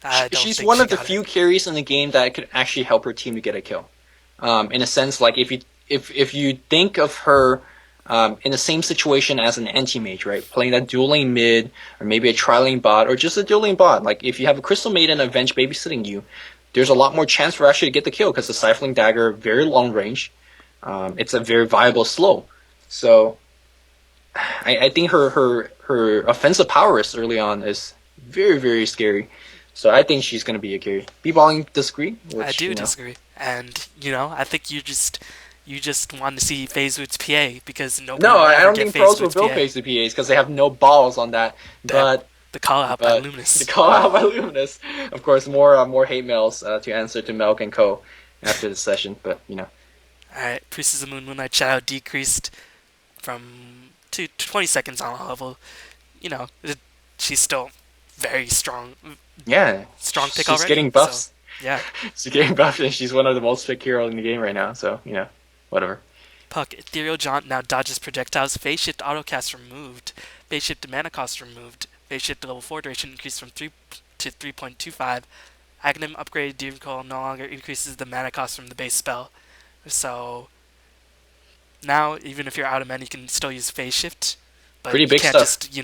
Speaker 1: I don't
Speaker 2: She's
Speaker 1: think
Speaker 2: one
Speaker 1: she
Speaker 2: of the
Speaker 1: got it.
Speaker 2: few carries in the game that could actually help her team to get a kill. In a sense, like if you think of her in the same situation as an anti-mage, right? Playing that dual lane mid, or maybe a tri-lane bot, or just a dual lane bot. Like if you have a Crystal Maiden and a Venge babysitting you, there's a lot more chance for actually to get the kill because the Siphoning Dagger, very long range. It's a very viable slow. So I think her offensive prowess early on is very, very scary. So I think she's going to be a carry. B-balling disagree,
Speaker 1: I
Speaker 2: which,
Speaker 1: do disagree, and I think you just want to see phase Wood's PA because nobody
Speaker 2: No,
Speaker 1: will
Speaker 2: I
Speaker 1: ever
Speaker 2: don't
Speaker 1: get
Speaker 2: think
Speaker 1: phase
Speaker 2: pros will
Speaker 1: Wood's
Speaker 2: build
Speaker 1: PA.
Speaker 2: phase to PAs because they have no balls on that.
Speaker 1: The,
Speaker 2: But
Speaker 1: the call out by
Speaker 2: but the
Speaker 1: Luminous.
Speaker 2: call out by Luminous, of course, more hate mails to answer to Melk and Co. after this session. But
Speaker 1: Alright, Priestess of the Moon Moonlight Shadow decreased from to 20 seconds on a level. You know, she's still very strong,
Speaker 2: yeah,
Speaker 1: strong pick
Speaker 2: she's
Speaker 1: already.
Speaker 2: getting
Speaker 1: So
Speaker 2: buffs.
Speaker 1: yeah,
Speaker 2: She's getting buffed, and she's one of the most picked heroes in the game right now. So whatever.
Speaker 1: Puck Ethereal Jaunt now dodges projectiles. Phase shift autocast removed. Phase shift mana cost removed. Phase shift level 4 duration increased from 3 to 3.25. Aghanim upgraded Demon Call no longer increases the mana cost from the base spell. So now, even if you're out of mana, you can still use phase shift, but
Speaker 2: Pretty
Speaker 1: you
Speaker 2: big
Speaker 1: can't
Speaker 2: stuff.
Speaker 1: just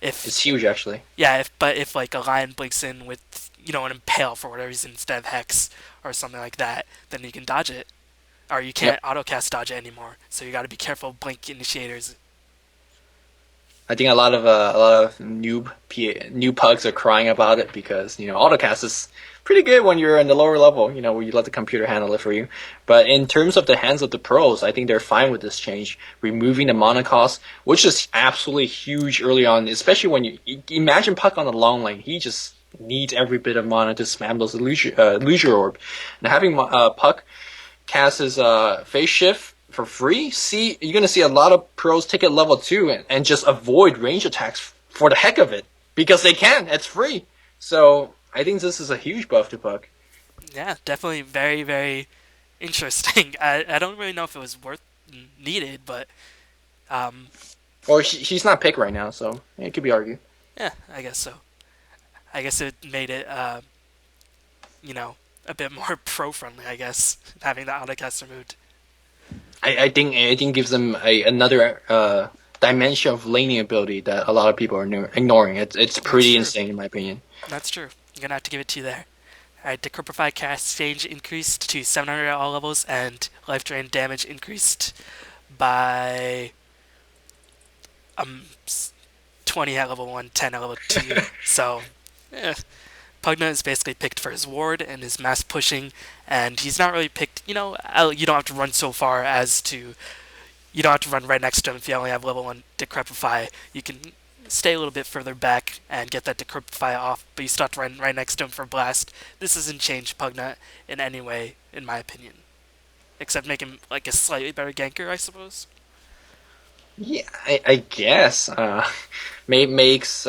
Speaker 1: if
Speaker 2: It's huge, actually.
Speaker 1: if like a lion blinks in with an impale for whatever reason instead of hex or something like that, then you can dodge it, or you
Speaker 2: Yep.
Speaker 1: can't autocast dodge it anymore. So you got to be careful of blink initiators.
Speaker 2: I think a lot of new pugs are crying about it because autocast is pretty good when you're in the lower level, where you let the computer handle it for you. But in terms of the hands of the pros, I think they're fine with this change, removing the mana cost, which is absolutely huge early on, especially when you imagine Puck on the long lane. He just needs every bit of mana to spam those illusion orb, and having Puck cast his face shift for free, you're gonna see a lot of pros take it level 2 and just avoid range attacks for the heck of it because they can. It's free. So I think this is a huge buff to Puck.
Speaker 1: Yeah, definitely very very interesting. I don't really know if it was worth needed, but um,
Speaker 2: Or she's not pick right now, so it could be argued.
Speaker 1: yeah, I guess so. I guess it made it you know, a bit more pro friendly, I guess, having the autocast removed.
Speaker 2: I think gives them another dimension of laning ability that a lot of people are ignoring. It's
Speaker 1: That's
Speaker 2: pretty
Speaker 1: true.
Speaker 2: insane in my opinion.
Speaker 1: That's true. I'm gonna have to give it to you there. Alright, Decrypify cast stage increased to 700 at all levels, and life drain damage increased by 20 at level 1, 10 at level 2. So, eh. Pugna is basically picked for his ward and his mass pushing, and he's not really picked, you don't have to run so far as to you don't have to run right next to him if you only have level 1 Decrepify. You can stay a little bit further back and get that Decrepify off, but you still have to run right next to him for Blast. This doesn't change Pugna in any way, in my opinion. Except make him like a slightly better ganker, I suppose.
Speaker 2: Yeah, I guess. Makes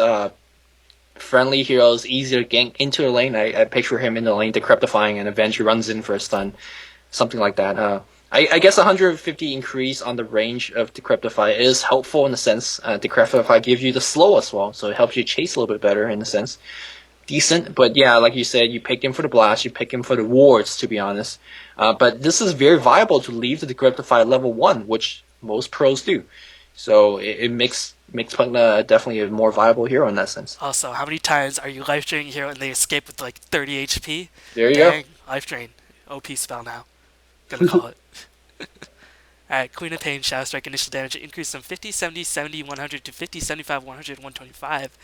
Speaker 2: friendly heroes easier to gank into a lane. I picture him in the lane decryptifying and eventually runs in for a stun, something like that. I guess 150 increase on the range of Decryptify is helpful in the sense. Decryptify gives you the slow as well, so it helps you chase a little bit better in a sense. Decent, but yeah, like you said, you picked him for the blast, you picked him for the wards, to be honest. But this is very viable to leave the Decryptify level 1, which most pros do. So it makes Pugna definitely a more viable hero in that sense.
Speaker 1: Also, how many times are you life draining hero and they escape with like 30 HP?
Speaker 2: There you go.
Speaker 1: Dang, life drain. OP spell now. Gonna call it. Alright, Queen of Pain, Shadow Strike initial damage increased from 50, 70, 70, 100 to 50, 75, 100, 125.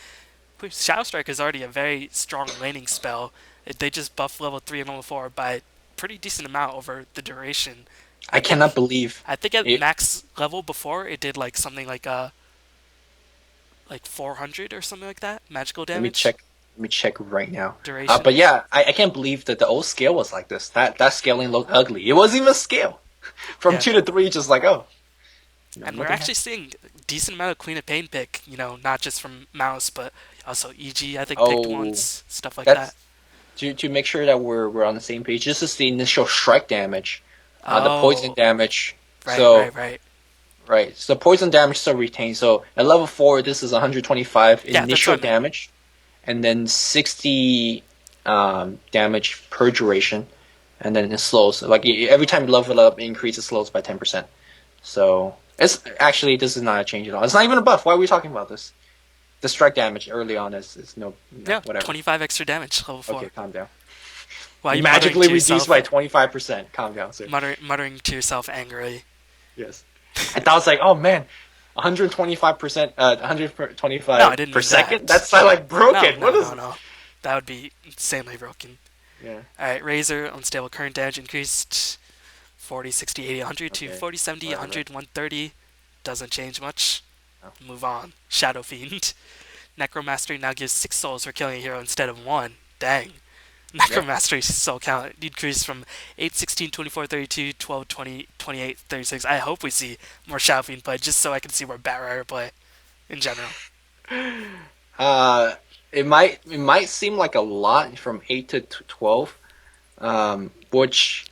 Speaker 1: Shadow Strike is already a very strong laning spell, They just buffed level 3 and level 4 by pretty decent amount over the duration. I
Speaker 2: I cannot
Speaker 1: think
Speaker 2: believe
Speaker 1: I think at
Speaker 2: it.
Speaker 1: max level before it did like something like 400 or something like that magical
Speaker 2: Let me
Speaker 1: damage
Speaker 2: check. Let me check right now.
Speaker 1: duration.
Speaker 2: But yeah, I can't believe that the old scale was like this. That scaling looked ugly. It wasn't even a scale. From
Speaker 1: Yeah,
Speaker 2: 2 to 3, just like, oh,
Speaker 1: and we're
Speaker 2: nothing
Speaker 1: actually
Speaker 2: happened.
Speaker 1: seeing decent amount of Queen of Pain pick. Not just from Mouse, but also EG. I think picked
Speaker 2: Oh,
Speaker 1: once, stuff like that.
Speaker 2: that's to make sure that we're on the same page. This is the initial strike damage, the poison
Speaker 1: Oh,
Speaker 2: damage.
Speaker 1: right,
Speaker 2: So
Speaker 1: right, right.
Speaker 2: right, so poison damage still retained. So at level 4, this is 125
Speaker 1: Yeah, that's what
Speaker 2: initial
Speaker 1: I meant.
Speaker 2: damage, and then 60 damage per duration, and then it slows. Like every time you level up, it increases slows by 10%. So it's actually this is not a change at all. It's not even a buff. Why are we talking about this? The strike damage early on is no,
Speaker 1: Yeah,
Speaker 2: whatever.
Speaker 1: 25 extra damage, level
Speaker 2: Okay,
Speaker 1: 4.
Speaker 2: calm down.
Speaker 1: Why are you muttering
Speaker 2: Magically
Speaker 1: to
Speaker 2: reduced
Speaker 1: yourself?
Speaker 2: by 25%. Calm down, sir.
Speaker 1: Muttering to yourself angrily.
Speaker 2: Yes. I thought I was like, oh man, 125%,
Speaker 1: No, I
Speaker 2: 125
Speaker 1: didn't
Speaker 2: per
Speaker 1: mean
Speaker 2: second.
Speaker 1: that.
Speaker 2: That's like
Speaker 1: No,
Speaker 2: broken. What
Speaker 1: no,
Speaker 2: is?
Speaker 1: no, no. That would be insanely broken.
Speaker 2: Yeah.
Speaker 1: Alright, Razor, unstable current damage increased 40, 60, 80, 100 to
Speaker 2: Okay.
Speaker 1: 40, 70,
Speaker 2: Whatever.
Speaker 1: 100, 130. Doesn't change much.
Speaker 2: No.
Speaker 1: Move on. Shadow Fiend. Necromastery now gives 6 souls for killing a hero instead of 1. Dang.
Speaker 2: Yeah.
Speaker 1: Necromastery soul count decreased from 8, 16, 24, 32, 12, 20, 28, 36. I hope we see more Shadow Fiend play just so I can see more Batrider play in general.
Speaker 2: Uh, it might seem like a lot from 8 to 12. Which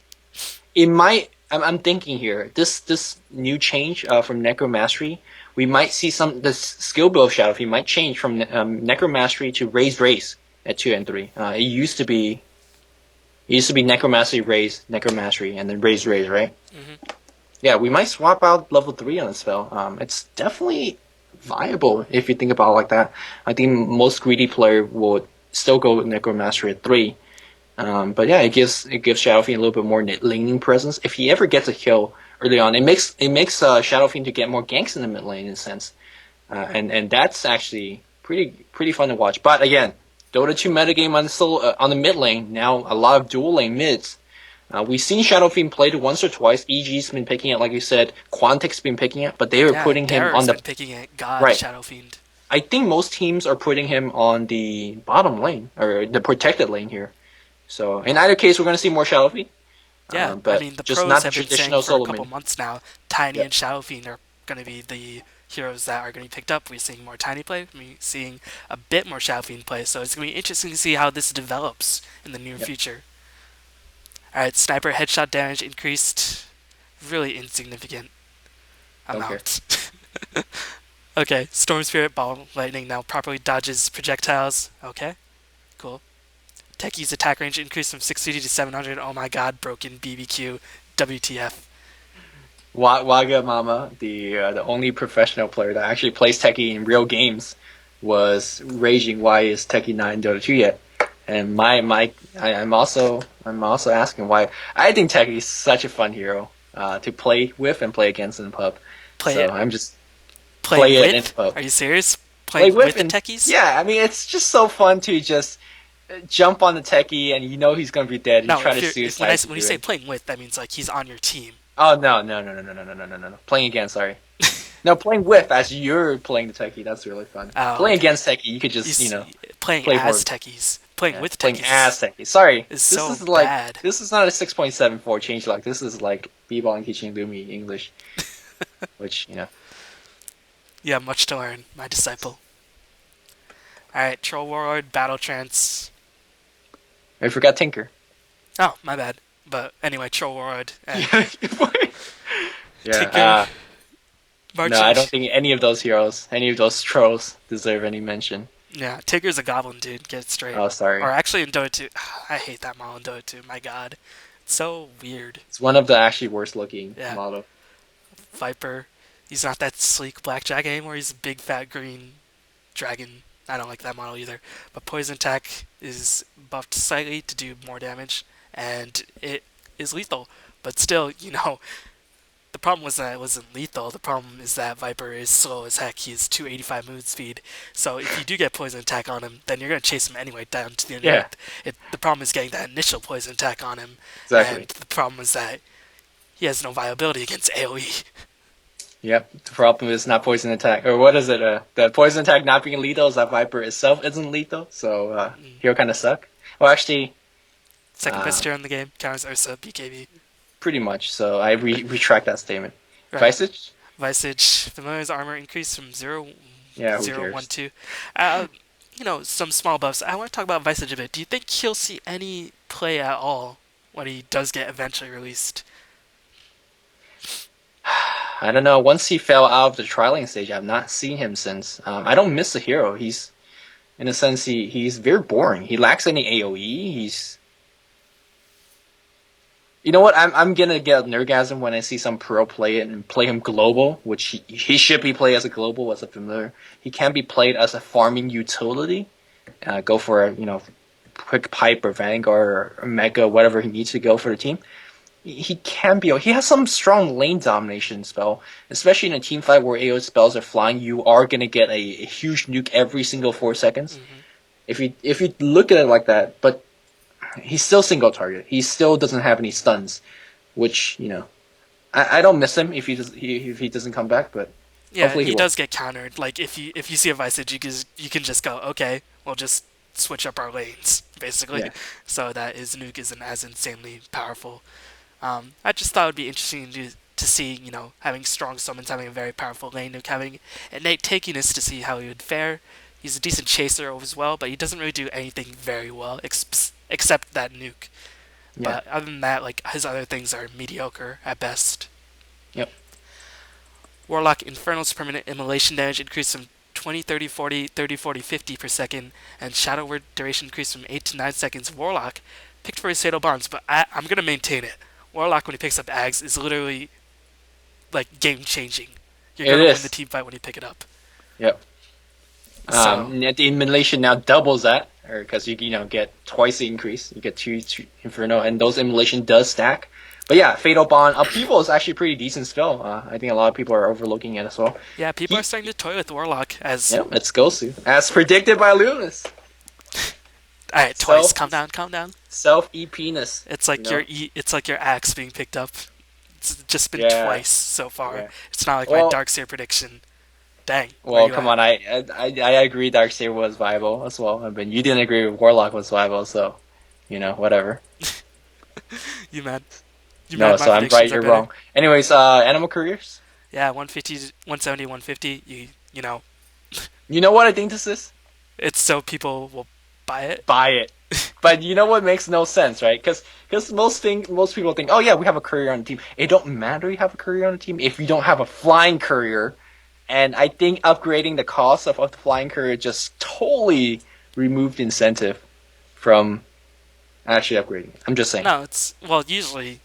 Speaker 2: it might. I'm thinking here. This new change from Necromastery, we might see some the skill build of Shadowfiend might change from Necromastery to Raise at 2 and 3. It used to be Necromastery Raise Necromastery and then Raise, right?
Speaker 1: Hmm.
Speaker 2: Yeah, we might swap out level 3 on the spell. It's definitely viable if you think about it like that. I think most greedy player would still go with Necromastery at 3. But yeah, it gives Shadowfiend a little bit more laning presence. If he ever gets a kill early on, it makes Shadowfiend to get more ganks in the mid lane in a sense, and that's actually pretty fun to watch. But again, Dota 2 metagame on the mid lane now a lot of dual lane mids. We've seen Shadowfiend played once or twice. EG's been picking it, like you said. Quantic's been picking it, but they were
Speaker 1: Yeah,
Speaker 2: putting him on
Speaker 1: Darrow's
Speaker 2: the
Speaker 1: been picking it. God,
Speaker 2: right.
Speaker 1: Shadow Fiend.
Speaker 2: I think most teams are putting him on the bottom lane or the protected lane here. So in either case, we're going to see more Shadowfiend,
Speaker 1: Yeah, I
Speaker 2: but
Speaker 1: mean, the
Speaker 2: just
Speaker 1: pros
Speaker 2: not the
Speaker 1: have been saying
Speaker 2: traditional
Speaker 1: for a
Speaker 2: solo
Speaker 1: couple
Speaker 2: main.
Speaker 1: months now, Tiny
Speaker 2: Yep.
Speaker 1: and Shadow Fiend are going to be the heroes that are going to be picked up. We're seeing more Tiny play. We're seeing a bit more Shadow Fiend play. So it's going to be interesting to see how this develops in the near
Speaker 2: Yep.
Speaker 1: future. Alright, Sniper headshot damage increased. Really insignificant
Speaker 2: Don't care.
Speaker 1: amount. Okay, Storm Spirit Ball Lightning now properly dodges projectiles. Okay, cool. Techies attack range increased from 650 to 700. Oh my god, broken BBQ. WTF.
Speaker 2: Waga Mama, the only professional player that actually plays Tekken in real games, was raging. Why is Tekken not in Dota 2 yet? And I'm also asking why. I think Tekken is such a fun hero to play with and play against in pub.
Speaker 1: Play
Speaker 2: So
Speaker 1: it.
Speaker 2: I'm just
Speaker 1: Play
Speaker 2: play it in
Speaker 1: with?
Speaker 2: pub.
Speaker 1: Are you serious?
Speaker 2: Play
Speaker 1: Playing
Speaker 2: with
Speaker 1: with the
Speaker 2: and
Speaker 1: techies?
Speaker 2: yeah, I mean it's just so fun to just jump on the techie and you know he's gonna be dead. You
Speaker 1: No,
Speaker 2: try
Speaker 1: if
Speaker 2: to
Speaker 1: you're if when I
Speaker 2: suicide to
Speaker 1: when you
Speaker 2: do
Speaker 1: say
Speaker 2: it.
Speaker 1: playing with, that means like he's on your team.
Speaker 2: Oh no. Playing again, sorry. No, playing with as you're playing the techie, that's really fun.
Speaker 1: Oh,
Speaker 2: Playing
Speaker 1: okay.
Speaker 2: against techie, you could
Speaker 1: You
Speaker 2: just
Speaker 1: see, playing
Speaker 2: play
Speaker 1: as
Speaker 2: for
Speaker 1: techies, playing
Speaker 2: yeah,
Speaker 1: with
Speaker 2: playing
Speaker 1: techies
Speaker 2: as techie. Sorry,
Speaker 1: is
Speaker 2: this
Speaker 1: so
Speaker 2: is like
Speaker 1: bad.
Speaker 2: this is not a 6.74 change log. This is like b-ball and teaching Lumi English, which
Speaker 1: You have much to learn, my disciple. All right, Troll Warlord Battle Trance.
Speaker 2: I forgot Tinker.
Speaker 1: Oh, my bad. But anyway, Troll Warlord and
Speaker 2: Yeah,
Speaker 1: Tinker
Speaker 2: yeah. No,
Speaker 1: marching.
Speaker 2: I don't think any of those heroes, any of those trolls, deserve any mention.
Speaker 1: Yeah, Tinker's a goblin, dude. Get it straight.
Speaker 2: Oh,
Speaker 1: Or
Speaker 2: sorry.
Speaker 1: actually, in Dota 2, I hate that model in Dota 2. My God, it's so weird.
Speaker 2: It's one of the actually worst looking
Speaker 1: Yeah,
Speaker 2: model.
Speaker 1: Viper. He's not that sleek blackjack anymore. He's a big fat green dragon. I don't like that model either. But poison attack is buffed slightly to do more damage, and it is lethal. But still, The problem was that it wasn't lethal. The problem is that Viper is slow as heck. He has 285 move speed. So if you do get poison attack on him, then you're gonna chase him anyway down to the end of
Speaker 2: Yeah,
Speaker 1: the problem is getting that initial poison attack on him, and
Speaker 2: exactly.
Speaker 1: the problem is that he has no viability against AOE.
Speaker 2: Yep. The problem is not poison attack, or what is it? The poison attack not being lethal is that Viper itself isn't lethal, so hero kind of suck. Well, actually,
Speaker 1: Second best hero in the game, counters Ursa, BKB.
Speaker 2: pretty much. So I retract that statement.
Speaker 1: Right.
Speaker 2: Visage?
Speaker 1: Visage, Familiar's armor increased from 0,
Speaker 2: Yeah, who
Speaker 1: 0
Speaker 2: cares?
Speaker 1: 1, 2. Some small buffs. I want to talk about Visage a bit. Do you think he'll see any play at all when he does get eventually released?
Speaker 2: I don't know. Once he fell out of the trialing stage, I've not seen him since. I don't miss the hero. He's, in a sense, he's very boring. He lacks any AOE. He's, you know what? I'm gonna get nergasm when I see some pro play it and play him global, which he should be played as a global, as a familiar. He can be played as a farming utility. Go for a quick pipe or vanguard or mega, whatever he needs to go for the team. He can be. He has some strong lane domination spell, especially in a team fight where AO spells are flying. You are gonna get a huge nuke every single 4 seconds. If you look at it like that, but he's still single target. He still doesn't have any stuns, which I don't miss him if he doesn't come back. But
Speaker 1: Yeah,
Speaker 2: hopefully
Speaker 1: he
Speaker 2: will.
Speaker 1: does get countered. Like if you see a Visage, you can just go, okay, we'll just switch up our lanes, basically.
Speaker 2: Yeah.
Speaker 1: So that his nuke isn't as insanely powerful. I just thought it would be interesting to see, having strong summons, having a very powerful lane nuke, having innate takiness to see how he would fare. He's a decent chaser as well, but he doesn't really do anything very well except that nuke.
Speaker 2: Yeah.
Speaker 1: But other than that, like his other things are mediocre at best.
Speaker 2: Yep.
Speaker 1: Warlock Infernal's permanent immolation damage increased from 20, 30, 40, 30, 40, 50 per second, and Shadow Word duration increased from 8 to 9 seconds. Warlock picked for his fatal bonds, but I'm going to maintain it. Warlock, when he picks up Ags, is literally like game changing. You're going to win the team fight when you pick it up.
Speaker 2: Yep.
Speaker 1: So,
Speaker 2: The immolation now doubles that, or because you get twice the increase. You get two Inferno, and those immolation does stack. But yeah, Fatal Bond Upheaval is actually a pretty decent spell. I think a lot of people are overlooking it as well.
Speaker 1: yeah, people are starting to toy with Warlock as.
Speaker 2: Yeah, it's Gosu, as predicted by Luminous.
Speaker 1: All right, twice. Calm down.
Speaker 2: Self EP-ness.
Speaker 1: It's like it's like your axe being picked up. It's just been twice so far. Yeah. It's not like my Darkseer prediction. Dang.
Speaker 2: Well, come on. I agree Darkseer was viable as well. But you didn't agree with Warlock was viable, so whatever.
Speaker 1: You mad?
Speaker 2: No, so I'm right, you're wrong. Anyways, Animal Couriers?
Speaker 1: Yeah, 150, 170, 150. You know.
Speaker 2: You know what I think this is?
Speaker 1: It's so people will buy it.
Speaker 2: Buy it. But you know what makes no sense, right? Because most people think, oh yeah, we have a courier on the team. It don't matter you have a courier on the team if you don't have a flying courier. And I think upgrading the cost of the flying courier just totally removed incentive from actually upgrading. I'm just saying.
Speaker 1: No, usually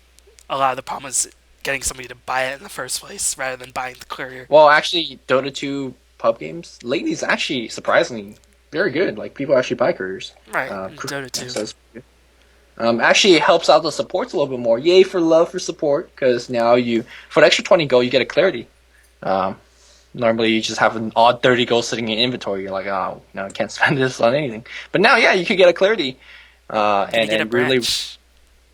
Speaker 1: a lot of the problem is getting somebody to buy it in the first place rather than buying the courier.
Speaker 2: Well, actually, Dota 2 pub games lately is actually surprisingly very good. Like people actually buy couriers.
Speaker 1: Right. Dota 2.
Speaker 2: So actually, it helps out the supports a little bit more. Yay for love for support, because now for the extra 20 gold, you get a clarity. Normally, you just have an odd 30 gold sitting in inventory. You're like, oh, no, I can't spend this on anything. But now, yeah, you could get a clarity. And really,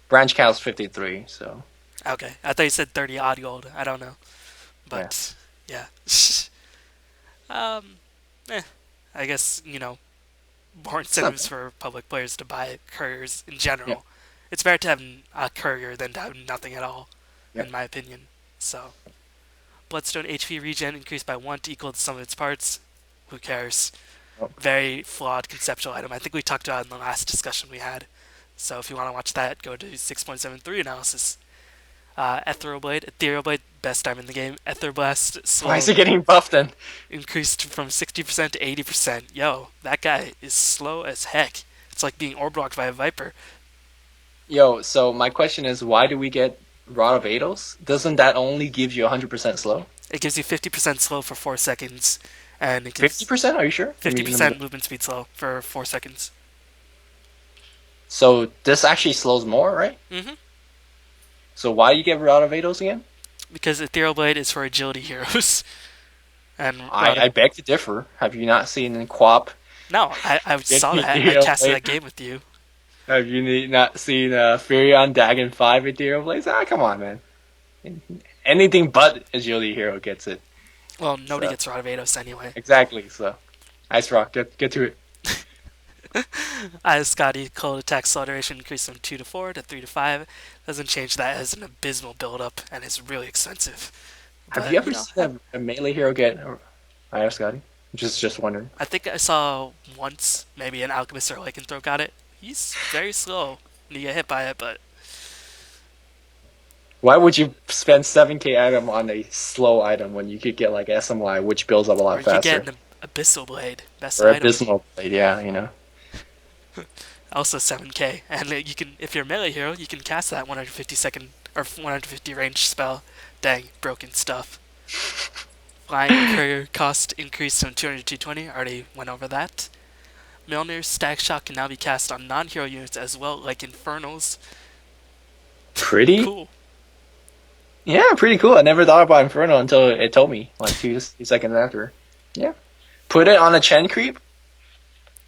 Speaker 2: branch counts 53. So.
Speaker 1: Okay, I thought you said 30 odd gold. I don't know, but yeah. I guess more incentives for public players to buy couriers in general. Yeah. It's better to have a courier than to have nothing at all, in my opinion. So, Bloodstone HP regen increased by 1 to equal the sum of its parts. Who cares? Oh. Very flawed conceptual item. I think we talked about it in the last discussion we had. So if you want to watch that, go to 6.73 analysis. Ethereal Blade, best time in the game. Etherblast, slow.
Speaker 2: Why is it getting buffed then?
Speaker 1: Increased from 60% to 80%. Yo, that guy is slow as heck. It's like being orb blocked by a Viper.
Speaker 2: Yo, so my question is, why do we get Rod of Ados? Doesn't that only give you 100% slow?
Speaker 1: It gives you 50% slow for 4 seconds. And
Speaker 2: 50%? Are you sure?
Speaker 1: 50% movement speed slow for 4 seconds.
Speaker 2: So this actually slows more, right?
Speaker 1: Mm-hmm.
Speaker 2: So why do you get Rod of Ados again?
Speaker 1: Because Ethereal Blade is for agility heroes. And
Speaker 2: I beg to differ. Have you not seen in QoP
Speaker 1: no, I saw
Speaker 2: getting
Speaker 1: that. I
Speaker 2: Ethereal
Speaker 1: casted
Speaker 2: Blade?
Speaker 1: that game with you.
Speaker 2: Have you not seen Furion Dagon 5 Ethereal Blades? Ah, come on, man. Anything but agility hero gets it.
Speaker 1: Well, nobody
Speaker 2: So
Speaker 1: gets Rod of Ados anyway.
Speaker 2: exactly. So Ice Rock, get to it.
Speaker 1: Scotty, cold attack slow duration increased from 2 to 4 to 3 to 5. Doesn't change that as an abysmal build up and is really expensive.
Speaker 2: Have you
Speaker 1: But,
Speaker 2: ever seen a melee hero get IR Scotty? Just wondering.
Speaker 1: I think I saw once maybe an Alchemist or Lycanthrope got it. He's very slow when you get hit by it, but
Speaker 2: Why would you spend 7k item on a slow item when you could get like SMY, which builds up a
Speaker 1: or
Speaker 2: lot
Speaker 1: you could get
Speaker 2: faster?
Speaker 1: an Abyssal Blade, best
Speaker 2: Or
Speaker 1: item.
Speaker 2: Abysmal Blade, yeah, you know.
Speaker 1: Also 7k, and you can if you're a melee hero, you can cast that 150 second or 150 range spell. Dang, broken stuff. Flying courier cost increased from 200 to 220. Already went over that. Milner's Stack Shot can now be cast on non-hero units as well, like Infernals.
Speaker 2: Pretty?
Speaker 1: Cool.
Speaker 2: Yeah, pretty cool. I never thought about Inferno until it told me, like 2 seconds after. Yeah. Put it on a Chen creep?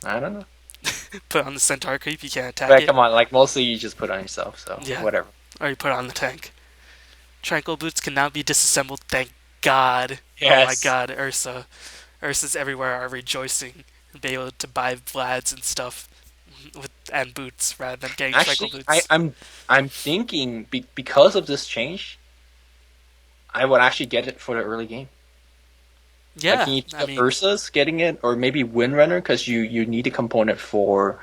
Speaker 2: I don't know.
Speaker 1: Put on the Centaur creep, you can't attack
Speaker 2: But
Speaker 1: it.
Speaker 2: come on, like mostly you just put it on yourself, so
Speaker 1: Yeah,
Speaker 2: whatever.
Speaker 1: or you put it on the tank. Tranquil Boots can now be disassembled, thank God. Oh my
Speaker 2: Yes.
Speaker 1: God, Ursa. Ursa's everywhere are rejoicing and be able to buy Vlads and stuff and boots rather than getting Tranquil
Speaker 2: Actually,
Speaker 1: Boots.
Speaker 2: I'm thinking because of this change, I would actually get it for the early game. Like,
Speaker 1: Yeah,
Speaker 2: can you
Speaker 1: I
Speaker 2: think of
Speaker 1: mean,
Speaker 2: Ursa's getting it, or maybe Windrunner, because you need a component for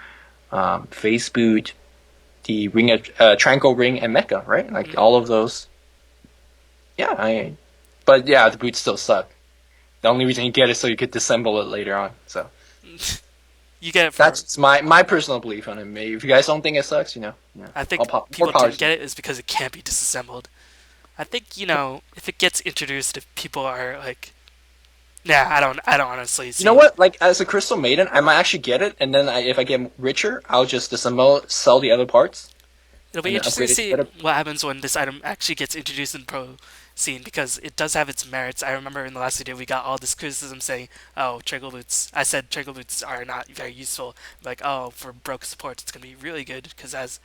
Speaker 2: Phase Boot, the Ring of Tranquil Ring, and Mecha, right? Like
Speaker 1: mm,
Speaker 2: all of those. Yeah, but yeah, the boots still suck. The only reason you get it so you could disassemble it later on. So
Speaker 1: you get it
Speaker 2: that's
Speaker 1: for.
Speaker 2: just my personal belief on it. Maybe if you guys don't think it sucks,
Speaker 1: I
Speaker 2: I'll
Speaker 1: think
Speaker 2: more
Speaker 1: people
Speaker 2: power
Speaker 1: didn't
Speaker 2: to you.
Speaker 1: get it is because it can't be disassembled. I think if it gets introduced, if people are like, yeah, I don't honestly
Speaker 2: You know
Speaker 1: see.
Speaker 2: what? Like as a Crystal Maiden, I might actually get it, and then if I get richer, I'll just disassemble, sell the other parts,
Speaker 1: It'll be
Speaker 2: and then
Speaker 1: interesting
Speaker 2: upgrade
Speaker 1: to
Speaker 2: it to
Speaker 1: see
Speaker 2: better.
Speaker 1: what happens when this item actually gets introduced in pro scene because it does have its merits. I remember in the last video we got all this criticism saying, "Oh, Trickle Boots." I said Trickle Boots are not very useful. Like, oh, for broke supports, it's gonna be really good because it has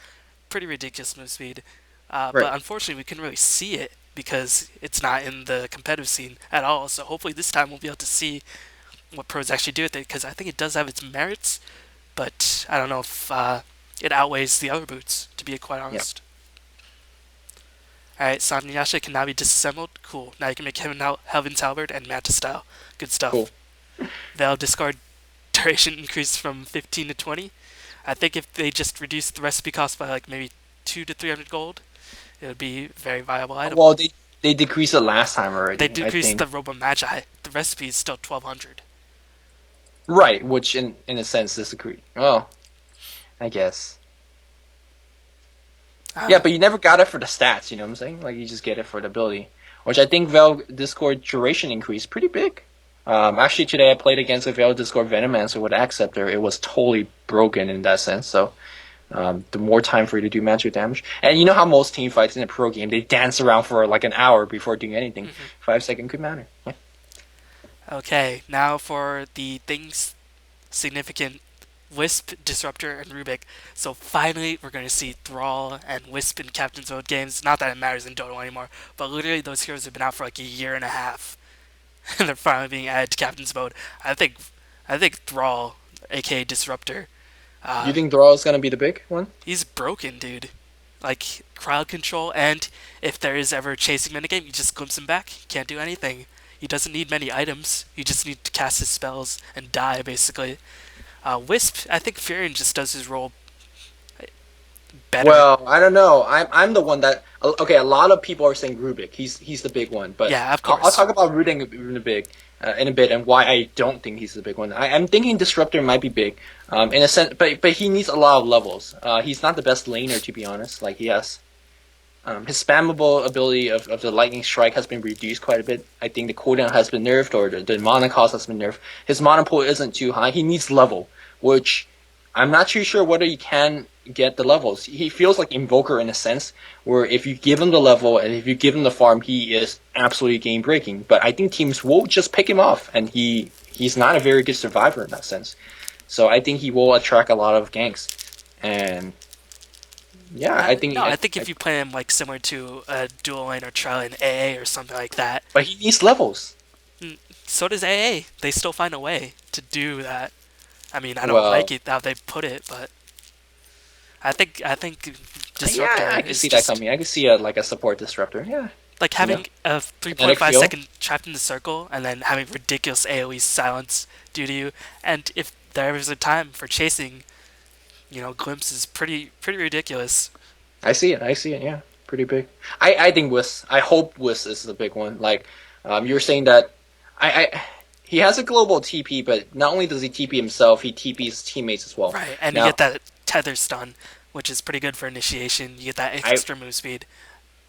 Speaker 1: pretty ridiculous move speed. But
Speaker 2: Right.
Speaker 1: unfortunately, we couldn't really see it because it's not in the competitive scene at all. So hopefully this time we'll be able to see what pros actually do with it because I think it does have its merits, but I don't know if it outweighs the other boots. To be quite
Speaker 2: Yeah.
Speaker 1: honest. Alright, Sannyasha can now be disassembled. Cool. Now you can make Heaven's Halberd and Manta Style. Good
Speaker 2: Cool.
Speaker 1: stuff. Veil discard duration increased from 15 to 20. I think if they just reduced the recipe cost by like maybe 2 to 300 gold, it would be a very viable item.
Speaker 2: Well, they decreased it last time
Speaker 1: They
Speaker 2: already. I
Speaker 1: decreased
Speaker 2: think.
Speaker 1: the Robo Magi. The recipe is still 1200.
Speaker 2: Right, which in a sense disagree. Oh, I guess. Yeah,
Speaker 1: Uh,
Speaker 2: but you never got it for the stats, you know what I'm saying? Like you just get it for the ability. Which I think Veil Discord duration increased pretty big. Actually today I played against a Veil Discord Venomancer with Acceptor. It was totally broken in that sense, so the more time for you to do magic damage. And you know how most team fights in a pro game, they dance around for like an hour before doing anything.
Speaker 1: mhm.
Speaker 2: 5 seconds could matter. Yeah.
Speaker 1: Okay, now for the things significant Wisp, Disruptor, and Rubik. So finally, we're going to see Thrall and Wisp in Captain's Mode games. Not that it matters in Dota anymore, but literally those heroes have been out for like a year and a half, and they're finally being added to Captain's Mode. I think, I think Thrall, aka Disruptor,
Speaker 2: You
Speaker 1: uh,
Speaker 2: think Thrall is gonna be the big one?
Speaker 1: he's broken, dude. Like crowd control, and if there is ever a chasing minigame, you just glimpse him back. He can't do anything. He doesn't need many items. You just need to cast his spells and die, basically. Wisp, I think Furion just does his role better.
Speaker 2: Well, I don't know. I'm the one that okay. A lot of people are saying Rubik. He's the big one, but
Speaker 1: Yeah, of
Speaker 2: I'll
Speaker 1: course.
Speaker 2: talk about Rubik in a bit and why I don't think he's the big one. I'm thinking Disruptor might be big, in a sense, but he needs a lot of levels. He's not the best laner to be honest. Like he has. His spammable ability of the lightning strike has been reduced quite a bit. I think the cooldown has been nerfed, or the mana cost has been nerfed. His mana pool isn't too high. He needs level, which I'm not too sure whether he can get the levels. He feels like Invoker in a sense, where if you give him the level and if you give him the farm, he is absolutely game breaking. But I think teams will just pick him off, and he's not a very good survivor in that sense. So I think he will attract a lot of ganks, and yeah, I think.
Speaker 1: No, I think if you play him like similar to a dual lane or trial in AA or something like that,
Speaker 2: But he needs levels.
Speaker 1: so does AA. They still find a way to do that. I mean, I don't like
Speaker 2: Well,
Speaker 1: it how they put it, but I think
Speaker 2: yeah,
Speaker 1: Disruptor
Speaker 2: I can
Speaker 1: is
Speaker 2: see that
Speaker 1: just
Speaker 2: coming. I can see a like a support disruptor. Yeah,
Speaker 1: like
Speaker 2: you know,
Speaker 1: having a
Speaker 2: kinetic
Speaker 1: 3.5
Speaker 2: feel.
Speaker 1: second trapped in the circle and then having ridiculous AoE silence due to you. And if there is a time for chasing, Glimpse is pretty ridiculous.
Speaker 2: I see it. I see it. Yeah, pretty big. I think Wiz. I hope Wiz is the big one. Like, you were saying that I he has a global TP, but not only does he TP himself, he TPs teammates as well.
Speaker 1: Right, and you
Speaker 2: Now,
Speaker 1: get that tether stun, which is pretty good for initiation. You get that
Speaker 2: I
Speaker 1: extra move speed.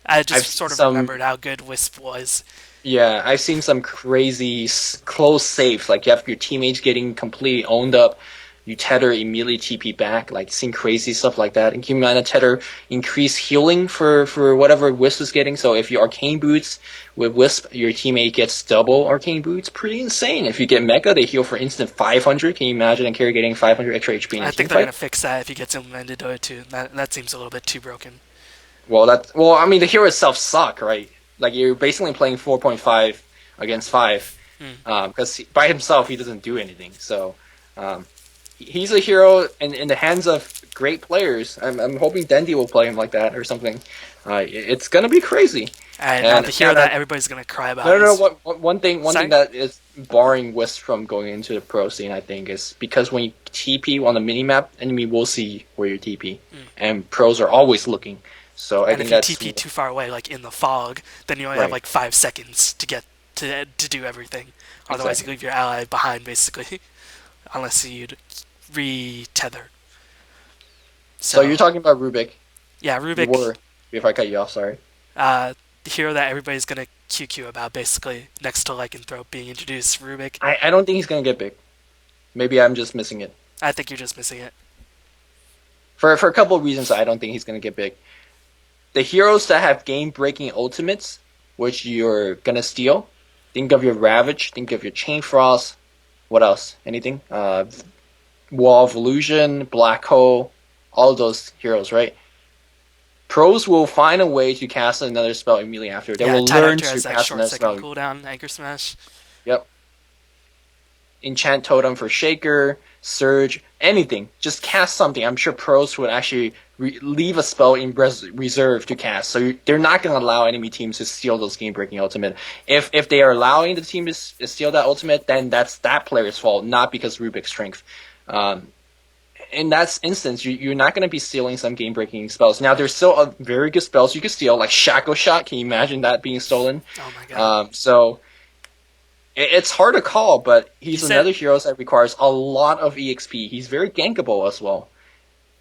Speaker 1: I
Speaker 2: I've
Speaker 1: just
Speaker 2: seen
Speaker 1: sort of
Speaker 2: some.
Speaker 1: remembered how good Wisp was.
Speaker 2: Yeah, I've seen some crazy close saves. Like you have your teammates getting completely owned up. You tether immediately TP back. Like seeing crazy stuff like that. And Humana tether increase healing for whatever Wisp is getting. So if you arcane boots with Wisp, your teammate gets double arcane boots. Pretty insane. If you get Mega, they heal for instant 500. Can you imagine a carry getting 500 extra HP in a
Speaker 1: I
Speaker 2: team
Speaker 1: think they're
Speaker 2: fight?
Speaker 1: gonna fix that if he gets implemented Dota 2. That seems a little bit too broken.
Speaker 2: Well, I mean, the hero itself suck, right? Like you're basically playing 4.5 against 5,
Speaker 1: Hmm.
Speaker 2: because by himself he doesn't do anything. So um, he's a hero in the hands of great players. I'm hoping Dendi will play him like that or something. It's gonna be crazy.
Speaker 1: And now
Speaker 2: And
Speaker 1: the
Speaker 2: yeah,
Speaker 1: hero that everybody's gonna cry about
Speaker 2: no.
Speaker 1: is
Speaker 2: One thing
Speaker 1: sorry.
Speaker 2: that is barring Wisp from going into the pro scene, I think, is because when you TP on the minimap, enemy will see where you TP, and pros are always looking. So I
Speaker 1: And
Speaker 2: think
Speaker 1: if you
Speaker 2: that's
Speaker 1: TP too far away, like in the fog, then you only have
Speaker 2: right.
Speaker 1: like 5 seconds to get to do everything. Otherwise, you
Speaker 2: Exactly.
Speaker 1: leave your ally behind, basically, unless you'd re-tether.
Speaker 2: So you're
Speaker 1: So
Speaker 2: talking about Rubik.
Speaker 1: yeah,
Speaker 2: You
Speaker 1: Rubik,
Speaker 2: were. If I cut you off, sorry.
Speaker 1: the hero that everybody's gonna QQ about, basically, next to Lycanthrope being introduced. Rubik,
Speaker 2: I don't think he's gonna get big. Maybe I'm just missing it.
Speaker 1: I think you're just missing it.
Speaker 2: For a couple of reasons, I don't think he's gonna get big. The heroes that have game breaking ultimates, which you're gonna steal. Think of your Ravage. Think of your Chain Frost. What else? Anything? Wall of Illusion, Black Hole, all those heroes, right? Pros will find a way to cast another spell immediately after. They
Speaker 1: Yeah,
Speaker 2: will
Speaker 1: Tide
Speaker 2: learn
Speaker 1: Hunter
Speaker 2: to
Speaker 1: has that
Speaker 2: cast
Speaker 1: short
Speaker 2: another
Speaker 1: second
Speaker 2: spell.
Speaker 1: cooldown, Anchor Smash.
Speaker 2: Yep. Enchant Totem for Shaker, Surge, anything. Just cast something. I'm sure pros would actually leave a spell in reserve to cast. So they're not going to allow enemy teams to steal those game breaking ultimate. If they are allowing the team to steal that ultimate, then that's that player's fault, not because Rubik's strength. Um, in that instance, you're not going to be stealing some game breaking spells. Now, there's still a very good spells you could steal, like Shackle Shot. Can you imagine that being stolen?
Speaker 1: Oh my god.
Speaker 2: So it's hard to call, but
Speaker 1: You
Speaker 2: he's
Speaker 1: said
Speaker 2: another hero that requires a lot of EXP. He's very gankable as well.